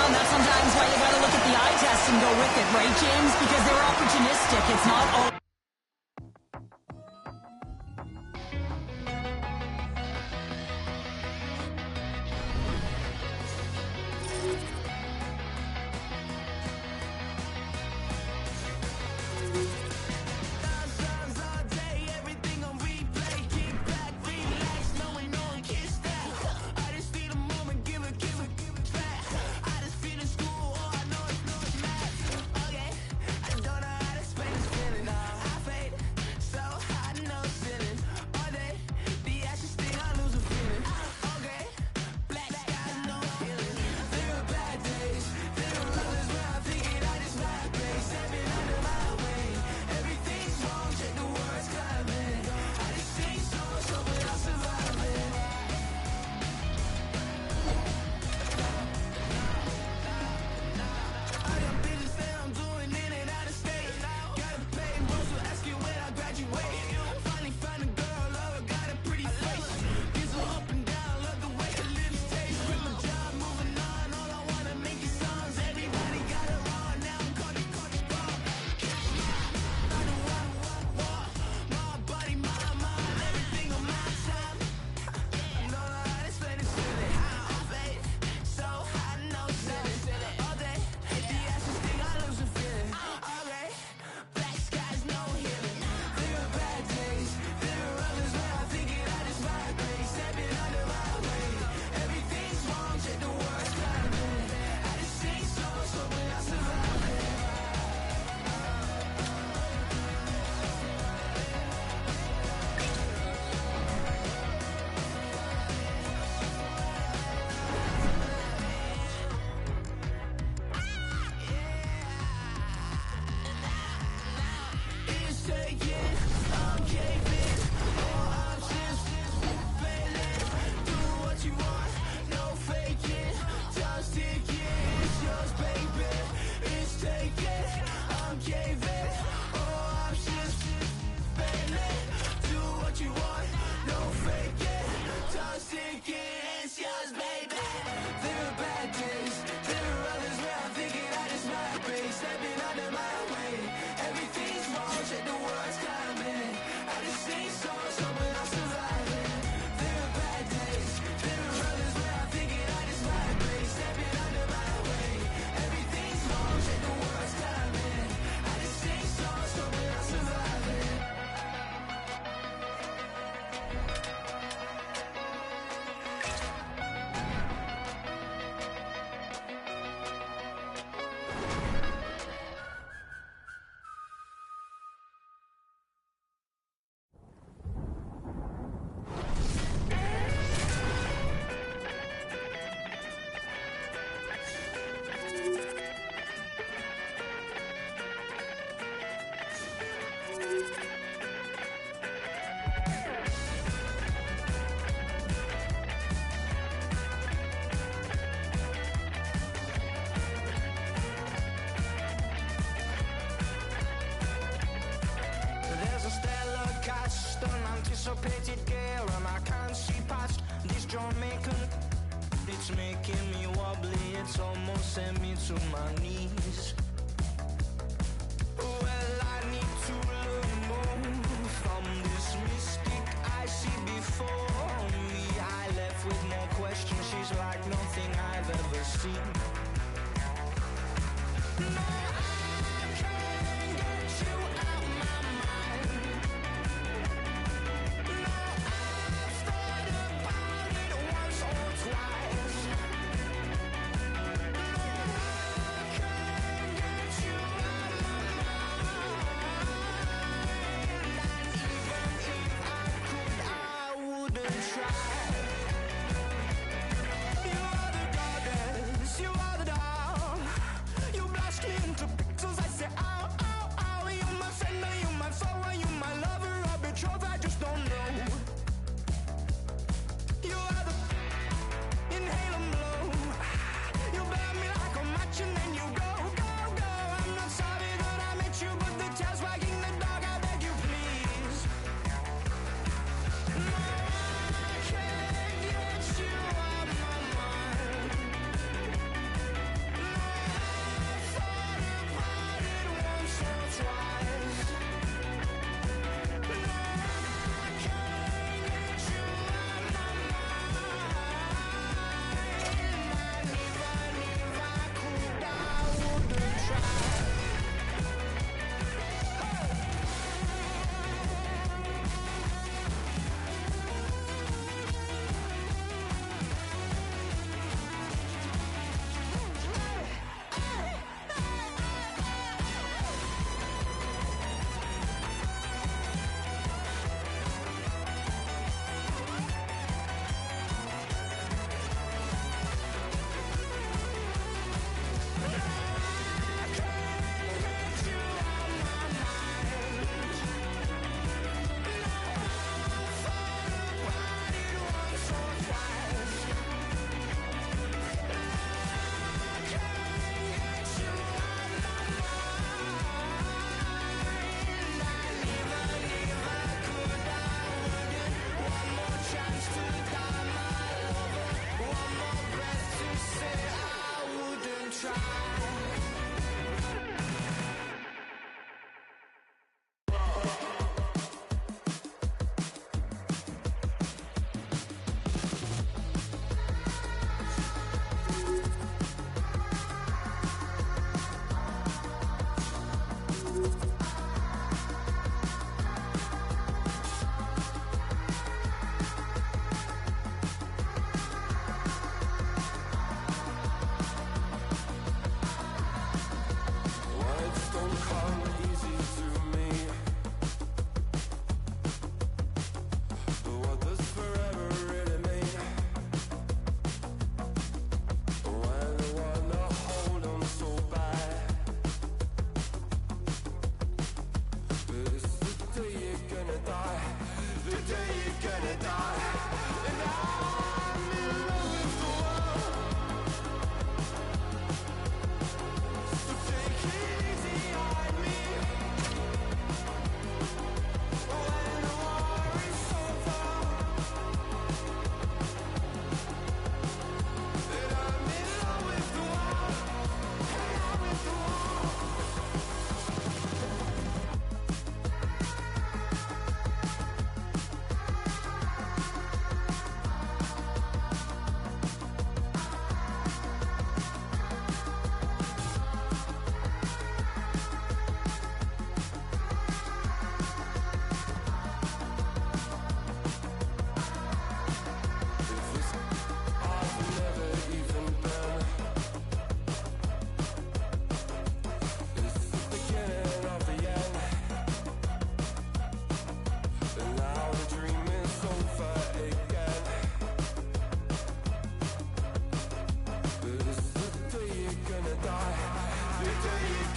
That's sometimes why you got to look at the eye test and go with it, right, James? Because there were opportunistic. It's not all. Anticipated gale and I can't see past this Jamaican. It's making me wobbly, it's almost sent me to my knees. Well, I need to learn more from this mystic I see before me. I left with more questions, she's like nothing I've ever seen. No, I can't get you out my mind. No, I've thought about it once or twice. No, I can't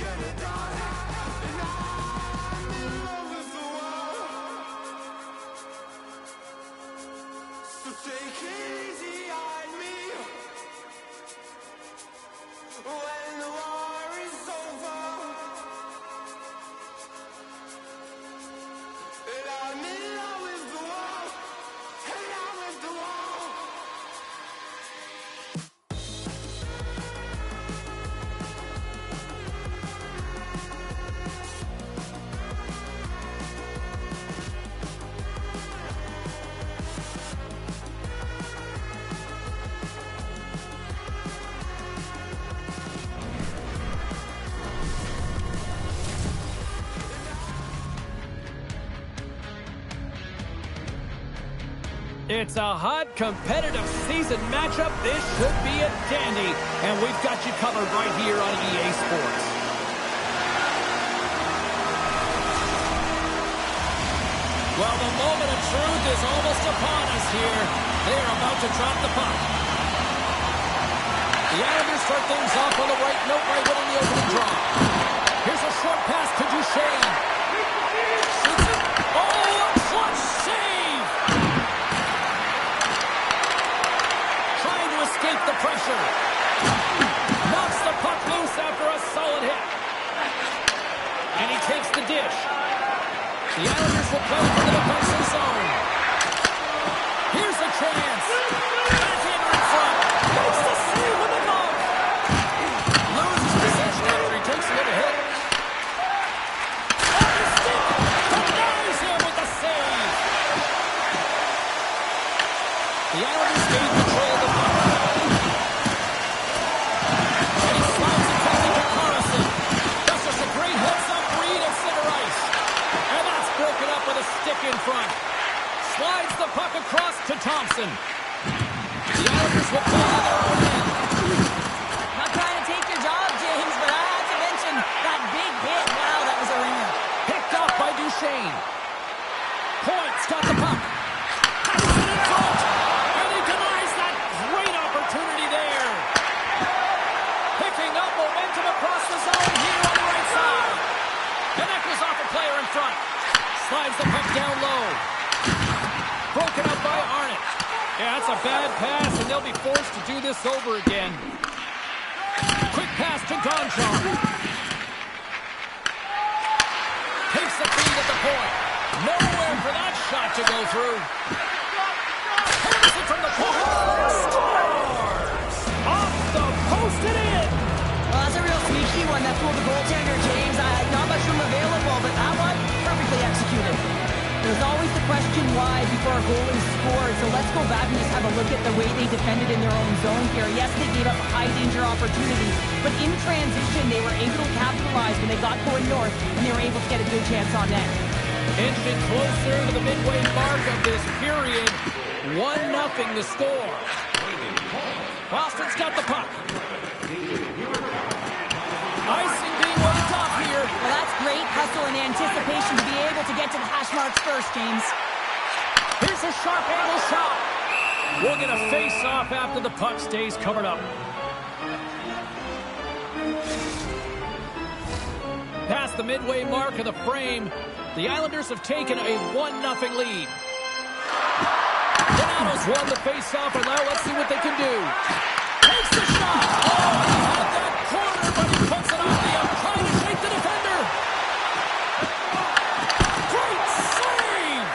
get it done. And I'm in love with the world. So take it easy on me. When the war is over, and I'm in love with the world, in love with the world. It's a hot, competitive season matchup. This should be a dandy, and we've got you covered right here on EA Sports. Well, the moment of truth is almost upon us here. They're about to drop the puck. The Islanders start things off on the right note by winning the opening draw. Here's a short pass to Duchesne. Shoots it. Oh, a clutch save! Trying to escape the pressure. Knocks the puck loose after a solid hit. And he takes the dish. The Islanders will play for the defensive zone. Here's a chance. Backhander in front. Makes the save with the glove. Loses possession after he takes a little hit. On the stick. Denies him with the save. The Islanders gain control of the puck. And he slides it back into Carlson. That's just a great heads-up read at center ice. And that's broken up with a stick in front. Slides the puck across to Thompson. The Islanders will play on their own end. Not trying to take your job, James, but I had to mention that big hit. Wow, that was a ringer. Picked off by Duchesne. Point's got the puck. Passes it in front. And he denies that great opportunity there. Picking up momentum across the zone here on the right side. And that goes off a player in front. Slides the puck down low. Broken up by Arnott. Yeah, that's a bad pass, and they'll be forced to do this over again. Quick pass to Gonchar. Takes the feed at the point. Nowhere for that shot to go through. Hammers it from the point. Scores! Off the post and in. Well, that's a real sneaky one. That fooled the goaltender, James. Not much room available, but that one, perfectly executed. There's always the question why before a goal is scored, so let's go back and just have a look at the way they defended in their own zone here. Yes, they gave up high-danger opportunities, but in transition, they were able to capitalize when they got going north, and they were able to get a good chance on net. Inching closer to the midway mark of this period. 1-0 the score. Boston's got the puck. Icing being waved off here. Well, that's great hustle and anticipation to be able to get to the hash marks first, James. Here's a sharp angle shot. We'll get a face-off after the puck stays covered up. Past the midway mark of the frame, the Islanders have taken a 1-0 lead. Donato's won the face-off, and now let's see what they can do. Takes the shot. Oh, he had that corner, but he puts it on the up, trying to shake the defender. Great save!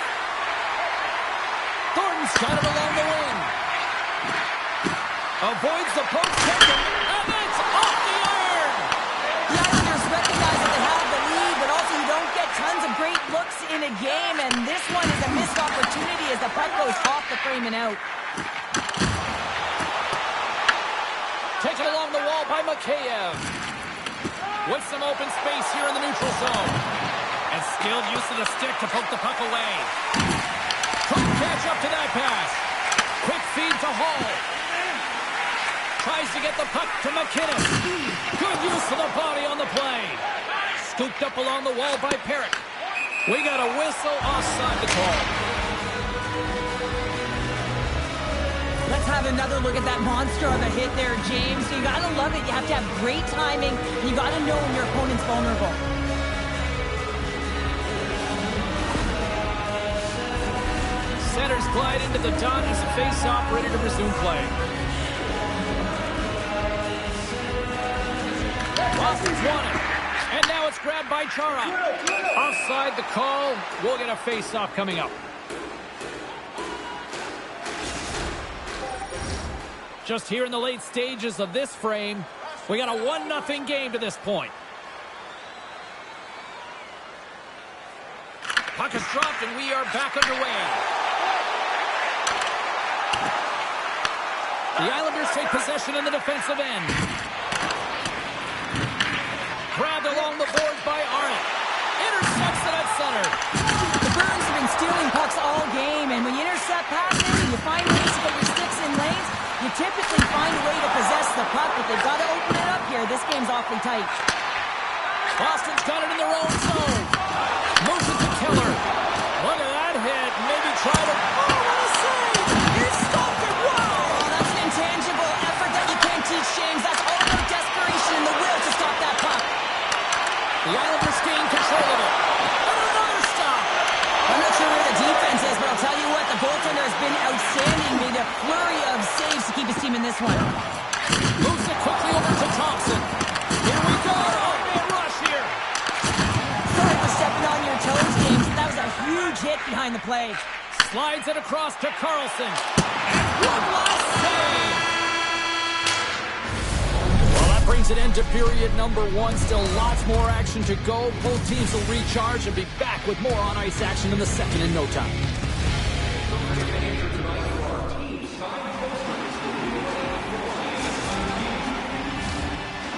Thornton's got him along the wing. Avoids the post tender, and it's off the iron! The Islanders recognize that they have the lead, but also you don't get tons of great looks in a game, and this one is a missed opportunity as the puck goes off the frame and out. Taken along the wall by Mikheyev. With some open space here in the neutral zone. And skilled use of the stick to poke the puck away. Trying to catch up to that pass. Quick feed to Hall. Tries to get the puck to McKinnon. Good use of the body on the play. Scooped up along the wall by Perrick. We got a whistle offside the call. Let's have another look at that monster of a hit there, James. You gotta love it. You have to have great timing. You gotta know when your opponent's vulnerable. Centers glide into the dot as a face-off ready to resume play. Boston's won it. And now it's grabbed by Chara. Offside the call. We'll get a face-off coming up. Just here in the late stages of this frame, we got a 1-0 game to this point. Puck is dropped and we are back underway. The Islanders take possession in the defensive end. Grabbed along the boards by Arnott. Intercepts it at center. The Bruins have been stealing pucks all game, and when you intercept passes and you find ways to get your sticks in lanes, you typically find a way to possess the puck, but they've got to open it up here. This game's awfully tight. Boston's got it in their own zone. Moves it to Keller. Look at that hit. Maybe try to... Oh, what a save! He stopped it. Wow! Oh, that's an intangible effort that you can't teach, James. That's all about desperation and the will to stop that puck. The Islanders gain control of it. And another stop. I'm not sure where the defense is, but I'll tell you what, the goaltender has been outstanding. Made a flurry of saves to keep his team in this one. Moves it quickly over to Thompson. Here we go. Oh, man, rush here. Sorry for stepping on your toes, James. That was a huge hit behind the play. Slides it across to Carlson. And one last save. Well, that brings an end to period number 1. Still lots more action to go. Both teams will recharge and be back with more on-ice action in the second in no time.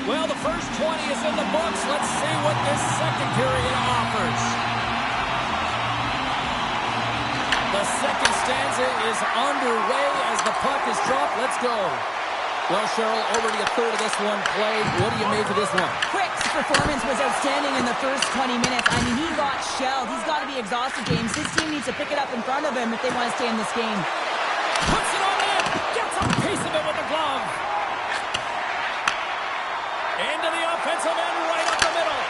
Well, the first 20 is in the books. Let's see what this second period offers. The second stanza is underway as the puck is dropped. Let's go. Well, Cheryl, already a third of this one played. What do you make of this one? Quick's performance was outstanding in the first 20 minutes. I mean, he got shelled. He's got to be exhausted, James. His team needs to pick it up in front of him if they want to stay in this game. Puts it on in. Gets a piece of it with the glove. Into the offensive end, right up the middle.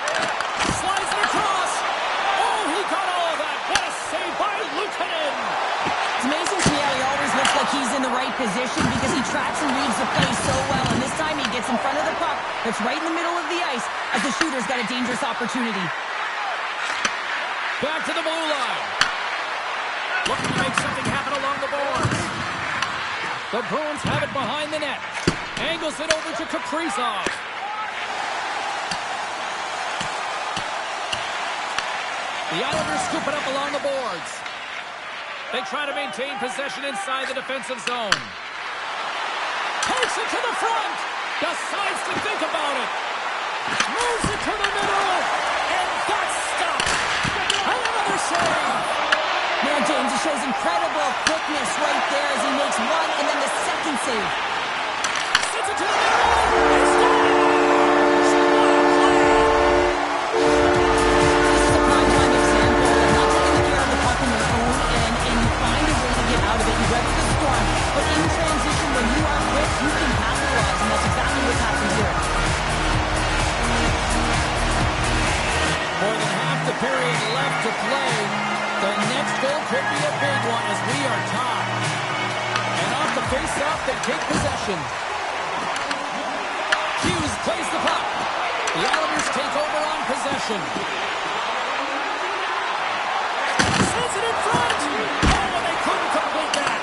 Slides it across. Oh, he got all of that. What a save by Luukkonen. It's amazing to me how he always looks like he's in the right position because he tracks and reads the play so well. And this time he gets in front of the puck that's right in the middle of the ice as the shooter's got a dangerous opportunity. Back to the blue line. Looking to make something happen along the boards. The Bruins have it behind the net. Angles it over to Kaprizov. The Islanders scoop it up along the boards. They try to maintain possession inside the defensive zone. Takes it to the front. Decides to think about it. Moves it to the middle. And that's stopped. Another save. Man, James, he shows incredible quickness right there as he makes one and then the second save. Sends it to the middle. It's done. But in transition, when you are quick, you can capitalize, and that's exactly what's happened here. More than half the period left to play. The next goal could be a big one as we are tied. And off the face-off, they take possession. Hughes plays the puck. The Islanders take over on possession. Sends it in front. Oh, and they couldn't complete that.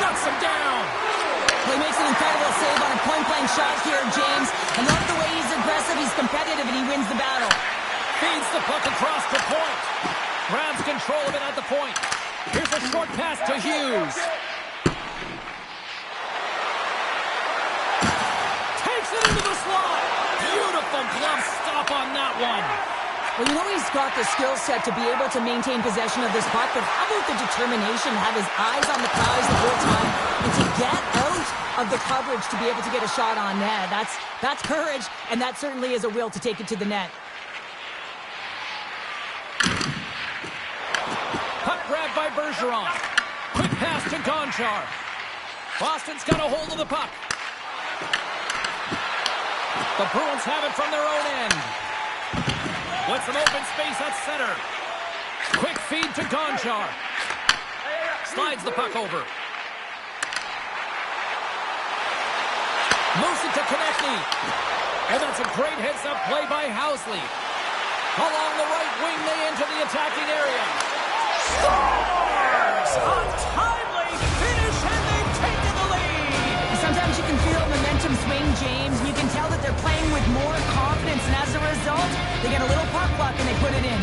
Shuts him down. Well, he makes an incredible save on a point-blank shot here, James. I love the way he's aggressive, he's competitive, and he wins the battle. Feeds the puck across the point. Grabs control of it at the point. Here's a short pass to Hughes. Takes it into the slot. Beautiful glove stop on that one. Well, you know he's got the skill set to be able to maintain possession of this puck, but how about the determination, have his eyes on the prize the whole time, and to get out of the coverage to be able to get a shot on net. That's courage, and that certainly is a will to take it to the net. Puck grabbed by Bergeron. Quick pass to Gonchar. Boston's got a hold of the puck. The Bruins have it from their own end. With some open space at center. Quick feed to Gonchar. Slides the puck over. Moves it to Konechny. And that's a great heads-up play by Housley. Along the right wing, they enter the attacking area. Scores! A timely finish, and they've taken the lead! Sometimes you can feel momentum swing, James. You can tell that they're playing with more confidence, and as a result, they get a little puck luck and they put it in.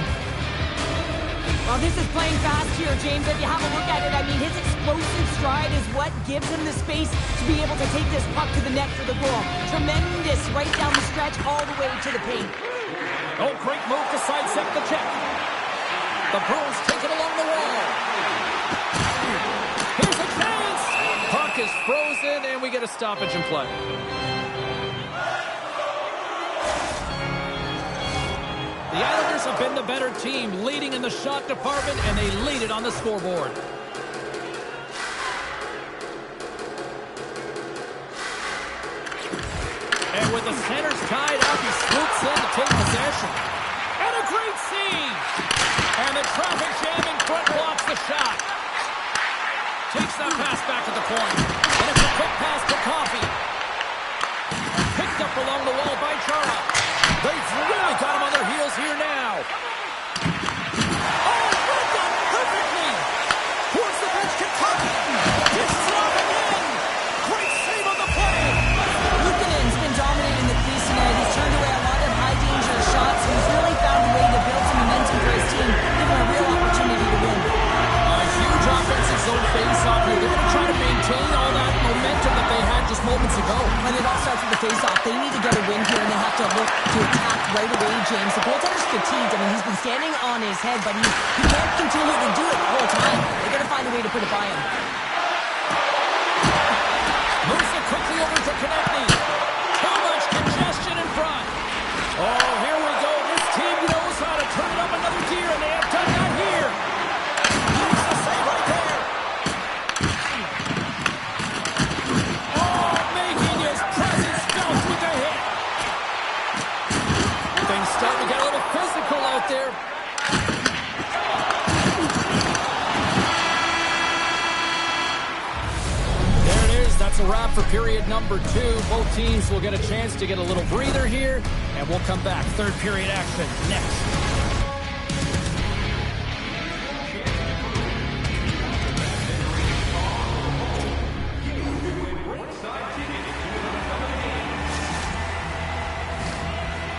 Well, this is playing fast here, James. If you have a look at it, I mean, his explosive stride is what gives him the space to be able to take this puck to the net for the goal. Tremendous right down the stretch all the way to the paint. Oh, great move to sidestep the check. The Bruins take it along the wall. Here's a chance. Puck is frozen, and we get a stoppage in play. The Islanders have been the better team, leading in the shot department, and they lead it on the scoreboard. And with the centers tied up, he swoops in to take possession. And a great save! And the traffic jam in front blocks the shot. Takes that pass back at the point. And it's a quick pass to Coffey. Picked up along the wall by Chara. They've really got him on their heels here now. Oh, right down perfectly. Towards the bench, Kentucky. Dishes it off again. Great save on the play. Luukkonen's been dominating the crease tonight. He's turned away a lot of high-danger shots, and he's really found a way to build some momentum for his team, give him a real opportunity to win. A huge offensive zone face-off here. They're going to try to maintain all that momentum that they had just moments ago. But it all starts with the face-off. They need to get a win here, and they have to look to attack right away, James. The goaltender's fatigued. I mean, he's been standing on his head, but he can't continue to do it the whole time. They're going to find a way to put it by him. Moves it quickly over to Konechny. Too much congestion in front. Oh, here we go. This team knows how to turn it up another gear, and they have done that here. Here's the save right there. Oh, making his presence felt with the hit. Things starting to get a little physical out there. There it is. That's a wrap for period number 2. Both teams will get a chance to get a little breather here, and we'll come back. Third period action next.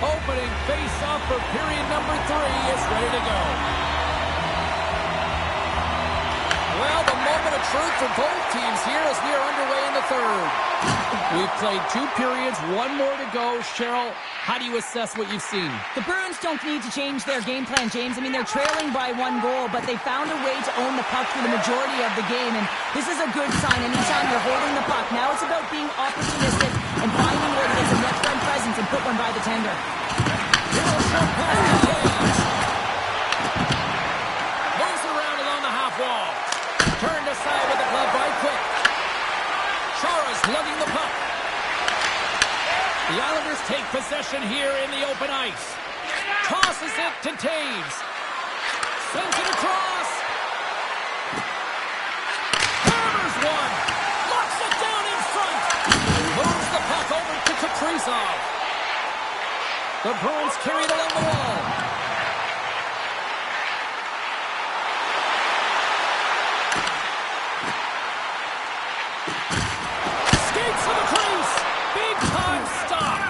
Opening face-off for period number 3 is ready to go. Well, the moment of truth for both teams here as we are underway in the third. We've played 2 periods, 1 more to go. Cheryl, how do you assess what you've seen? The Bruins don't need to change their game plan, James. I mean, they're trailing by 1 goal, but they found a way to own the puck for the majority of the game, and this is a good sign anytime you're holding the puck. Now it's about being opportunistic and finding a way to get some net-front presence and put one by the tender. Moves around along the half wall. Turned aside with the glove by Quick. Chara's lugging the puck. The Islanders take possession here in the open ice. Tosses it to Taves. Sends it across. Hammers one. Locks it down in front. Moves the puck over to Kaprizov. The Bruins carry it along the wall. Skates to the crease. Big time stop.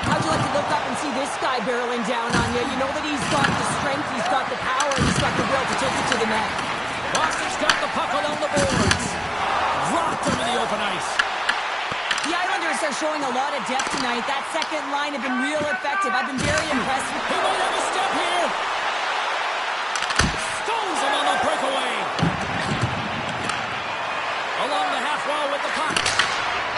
How'd you like to look up and see this guy barreling down on you? You know that he's got the strength, he's got the power, and he's got the will to take it to the net. Boston's got the puck along the boards. Dropped him in the open ice. The Islanders are showing a lot of depth tonight. That second line have been real effective. I've been very impressed with He might have a step here. Stones him on the breakaway. Along the half wall with the puck.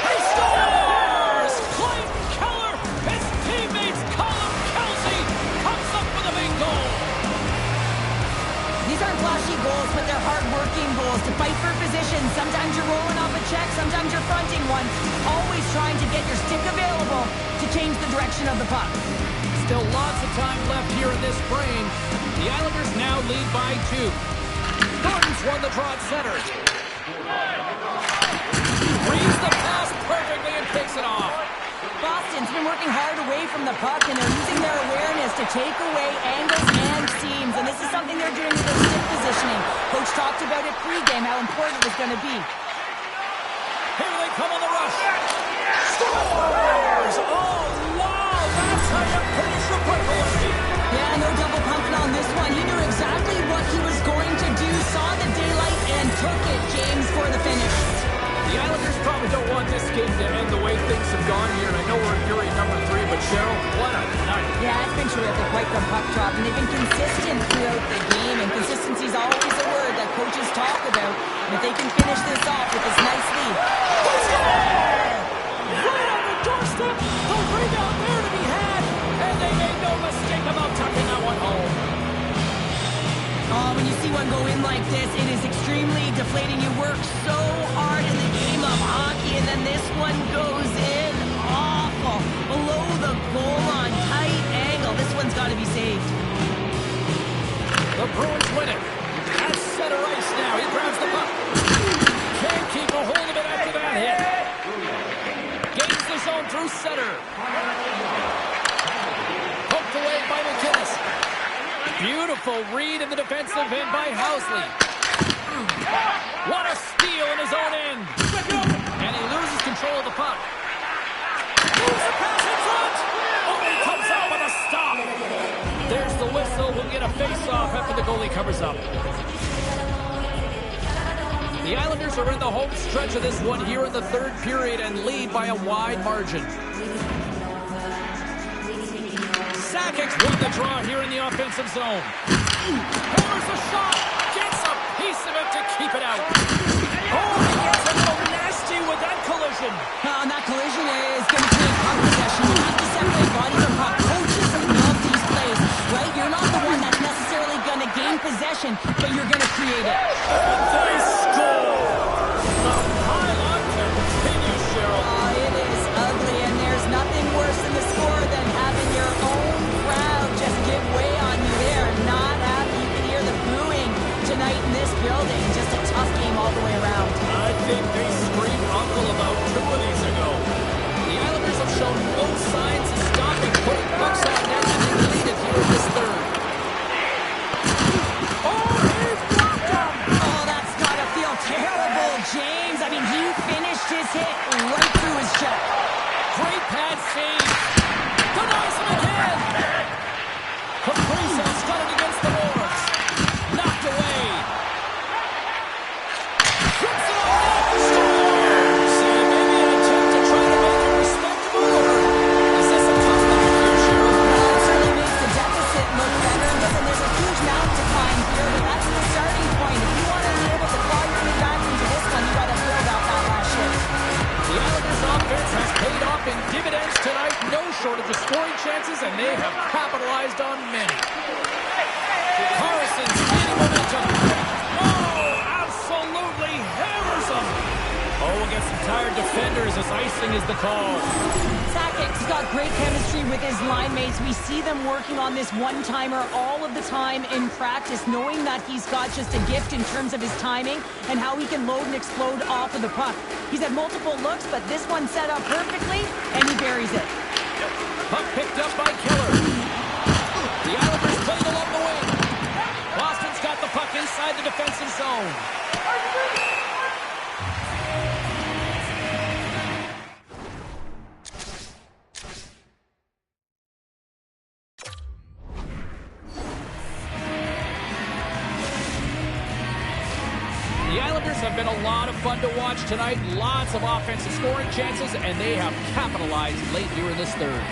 He scores! Clayton Keller, his teammates Colin Kelsey, comes up with a big goal. These aren't flashy goals, but they're hard work attacking goals to fight for position. Sometimes you're rolling off a check, sometimes you're fronting one. Always trying to get your stick available to change the direction of the puck. Still lots of time left here in this frame. The Islanders now lead by 2. Gordon's won the draw at center. Reads the pass perfectly and picks it off. Boston's been working hard away from the puck, and they're using their awareness to take away angles and seams, and this is something they're doing with their stick positioning. Coach talked about it pregame, how important it was going to be. Here they come on the rush. Scores! Oh, wow! That's how you finish the puck away. Yeah, no double pumping on this one. He knew exactly what he was going to do, saw the daylight, and took it, James, for the finish. The Islanders probably don't want this game to end the way things have gone here, and I know we're in period number 3, but Cheryl, what a night. Yeah, it's been terrific, right from puck drop, and they've been consistent throughout the game, and consistency is always a word that coaches talk about. And if they can finish this off with this nice lead. Right on the doorstep, the rebound there to be had, and they made no mistake about tucking that one home. Oh, when you see one go in like this, it is extremely deflating. You work so hard in the game of hockey, and then this one goes in awful. Below the goal line, tight angle. This one's got to be saved. The Bruins win it. At center ice now. He grabs the puck. Can't keep a hold of it after that hit. Gains the zone through center. Poked away by McInnes. Beautiful read in the defensive end by Housley. What a steal in his own end. And he loses control of the puck. Moves the pass in front. Oh, he comes out with a stop. There's the whistle. We'll get a face-off after the goalie covers up. The Islanders are in the home stretch of this one here in the third period and lead by a wide margin. Sakic's won the draw here in the offensive zone. Hammers the shot. Gets a piece of it to keep it out. Oh, he gets a little nasty with that collision. And that collision is going to create puck possession. You have to separate body from puck. Coaches love these plays, right? You're not the one that's necessarily going to gain possession, but you're going to create it. And they score. The pylon continues, Cheryl. Oh, it is ugly, and there's nothing worse in the score than having your own crowd just give way on you there. Not happy. You can hear the booing tonight in this building. Just a tough game all the way around. I think they screamed uncle about 2 of these ago. The Islanders have shown no signs of stopping, putting pucks on net, and they lead it here in this third. Oh, he's blocked him! Oh, that's gotta feel terrible, James. I mean, he finished his hit right through his check. Great pad save. Denies him again. Kaprizov's got it against the boards. Knocked away. Hits it on net. Scores. Maybe an attempt to try to make it respectable, or is this a tough back here, Cheryl? Well, it certainly makes the deficit look better. Listen, there's a huge mountain to climb here, but that's the starting point. If you want to be able to claw your way back into this one, you got to build out that last shift. The Islanders' offense has paid off in dividends tonight. No shortage of scoring chances, and they have capitalized on many. Carlson's gaining momentum. Oh, absolutely hammers him. Oh, against some tired defenders as icing is the call. Sakic's got great chemistry with his line mates. We see them working on this one-timer all of the time in practice, knowing that he's got just a gift in terms of his timing and how he can load and explode off of the puck. He's had multiple looks, but this one set up perfectly, and he buries it. Puck picked up by Keller. The Islanders played along the wing. Boston's got the puck inside the defensive zone. The Islanders have been a lot of fun to watch tonight. Lots of offensive scoring chances, and they have capitalized late here in this third.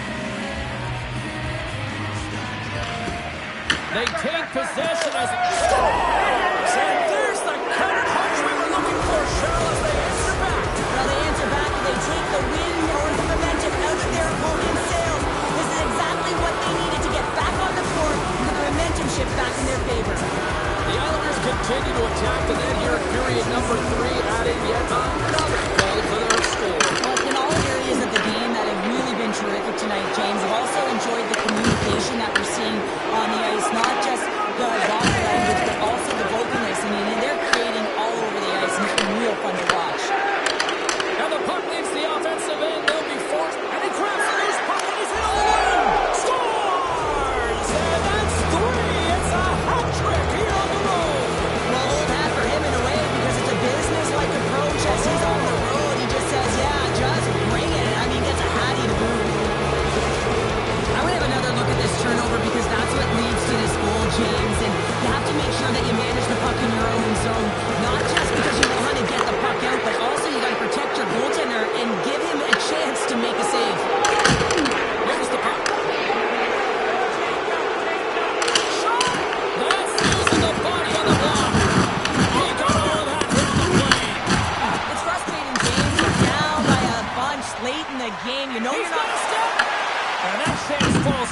They take possession as it scores! And there's the counter punch we were looking for, Cheryl, as they answer back. Well, they answer back and they take the wind or the momentum out of their opponent's sails. This is exactly what they needed to get back on the court with the momentum shift back in their favor. The Islanders continue to attack the net here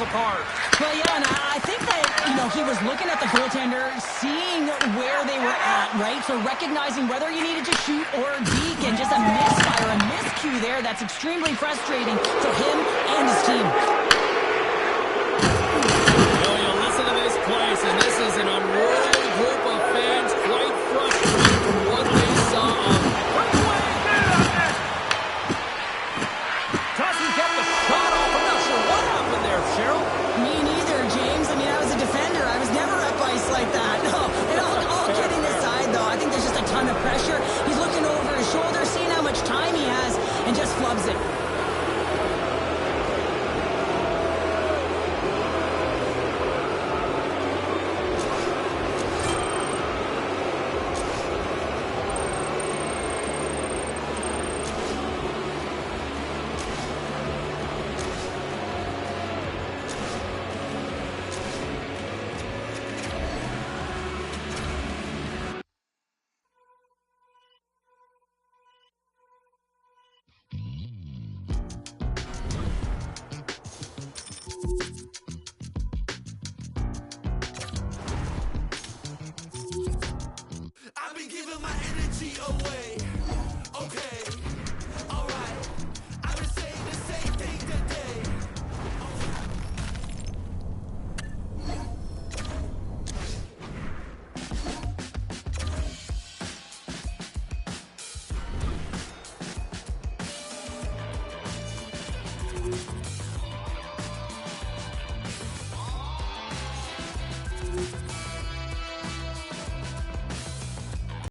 apart. Well, yeah, and I think that, he was looking at the goaltender, seeing where they were at, right? So recognizing whether you needed to shoot or deke, and just a misfire, a miscue there that's extremely frustrating for him and his team.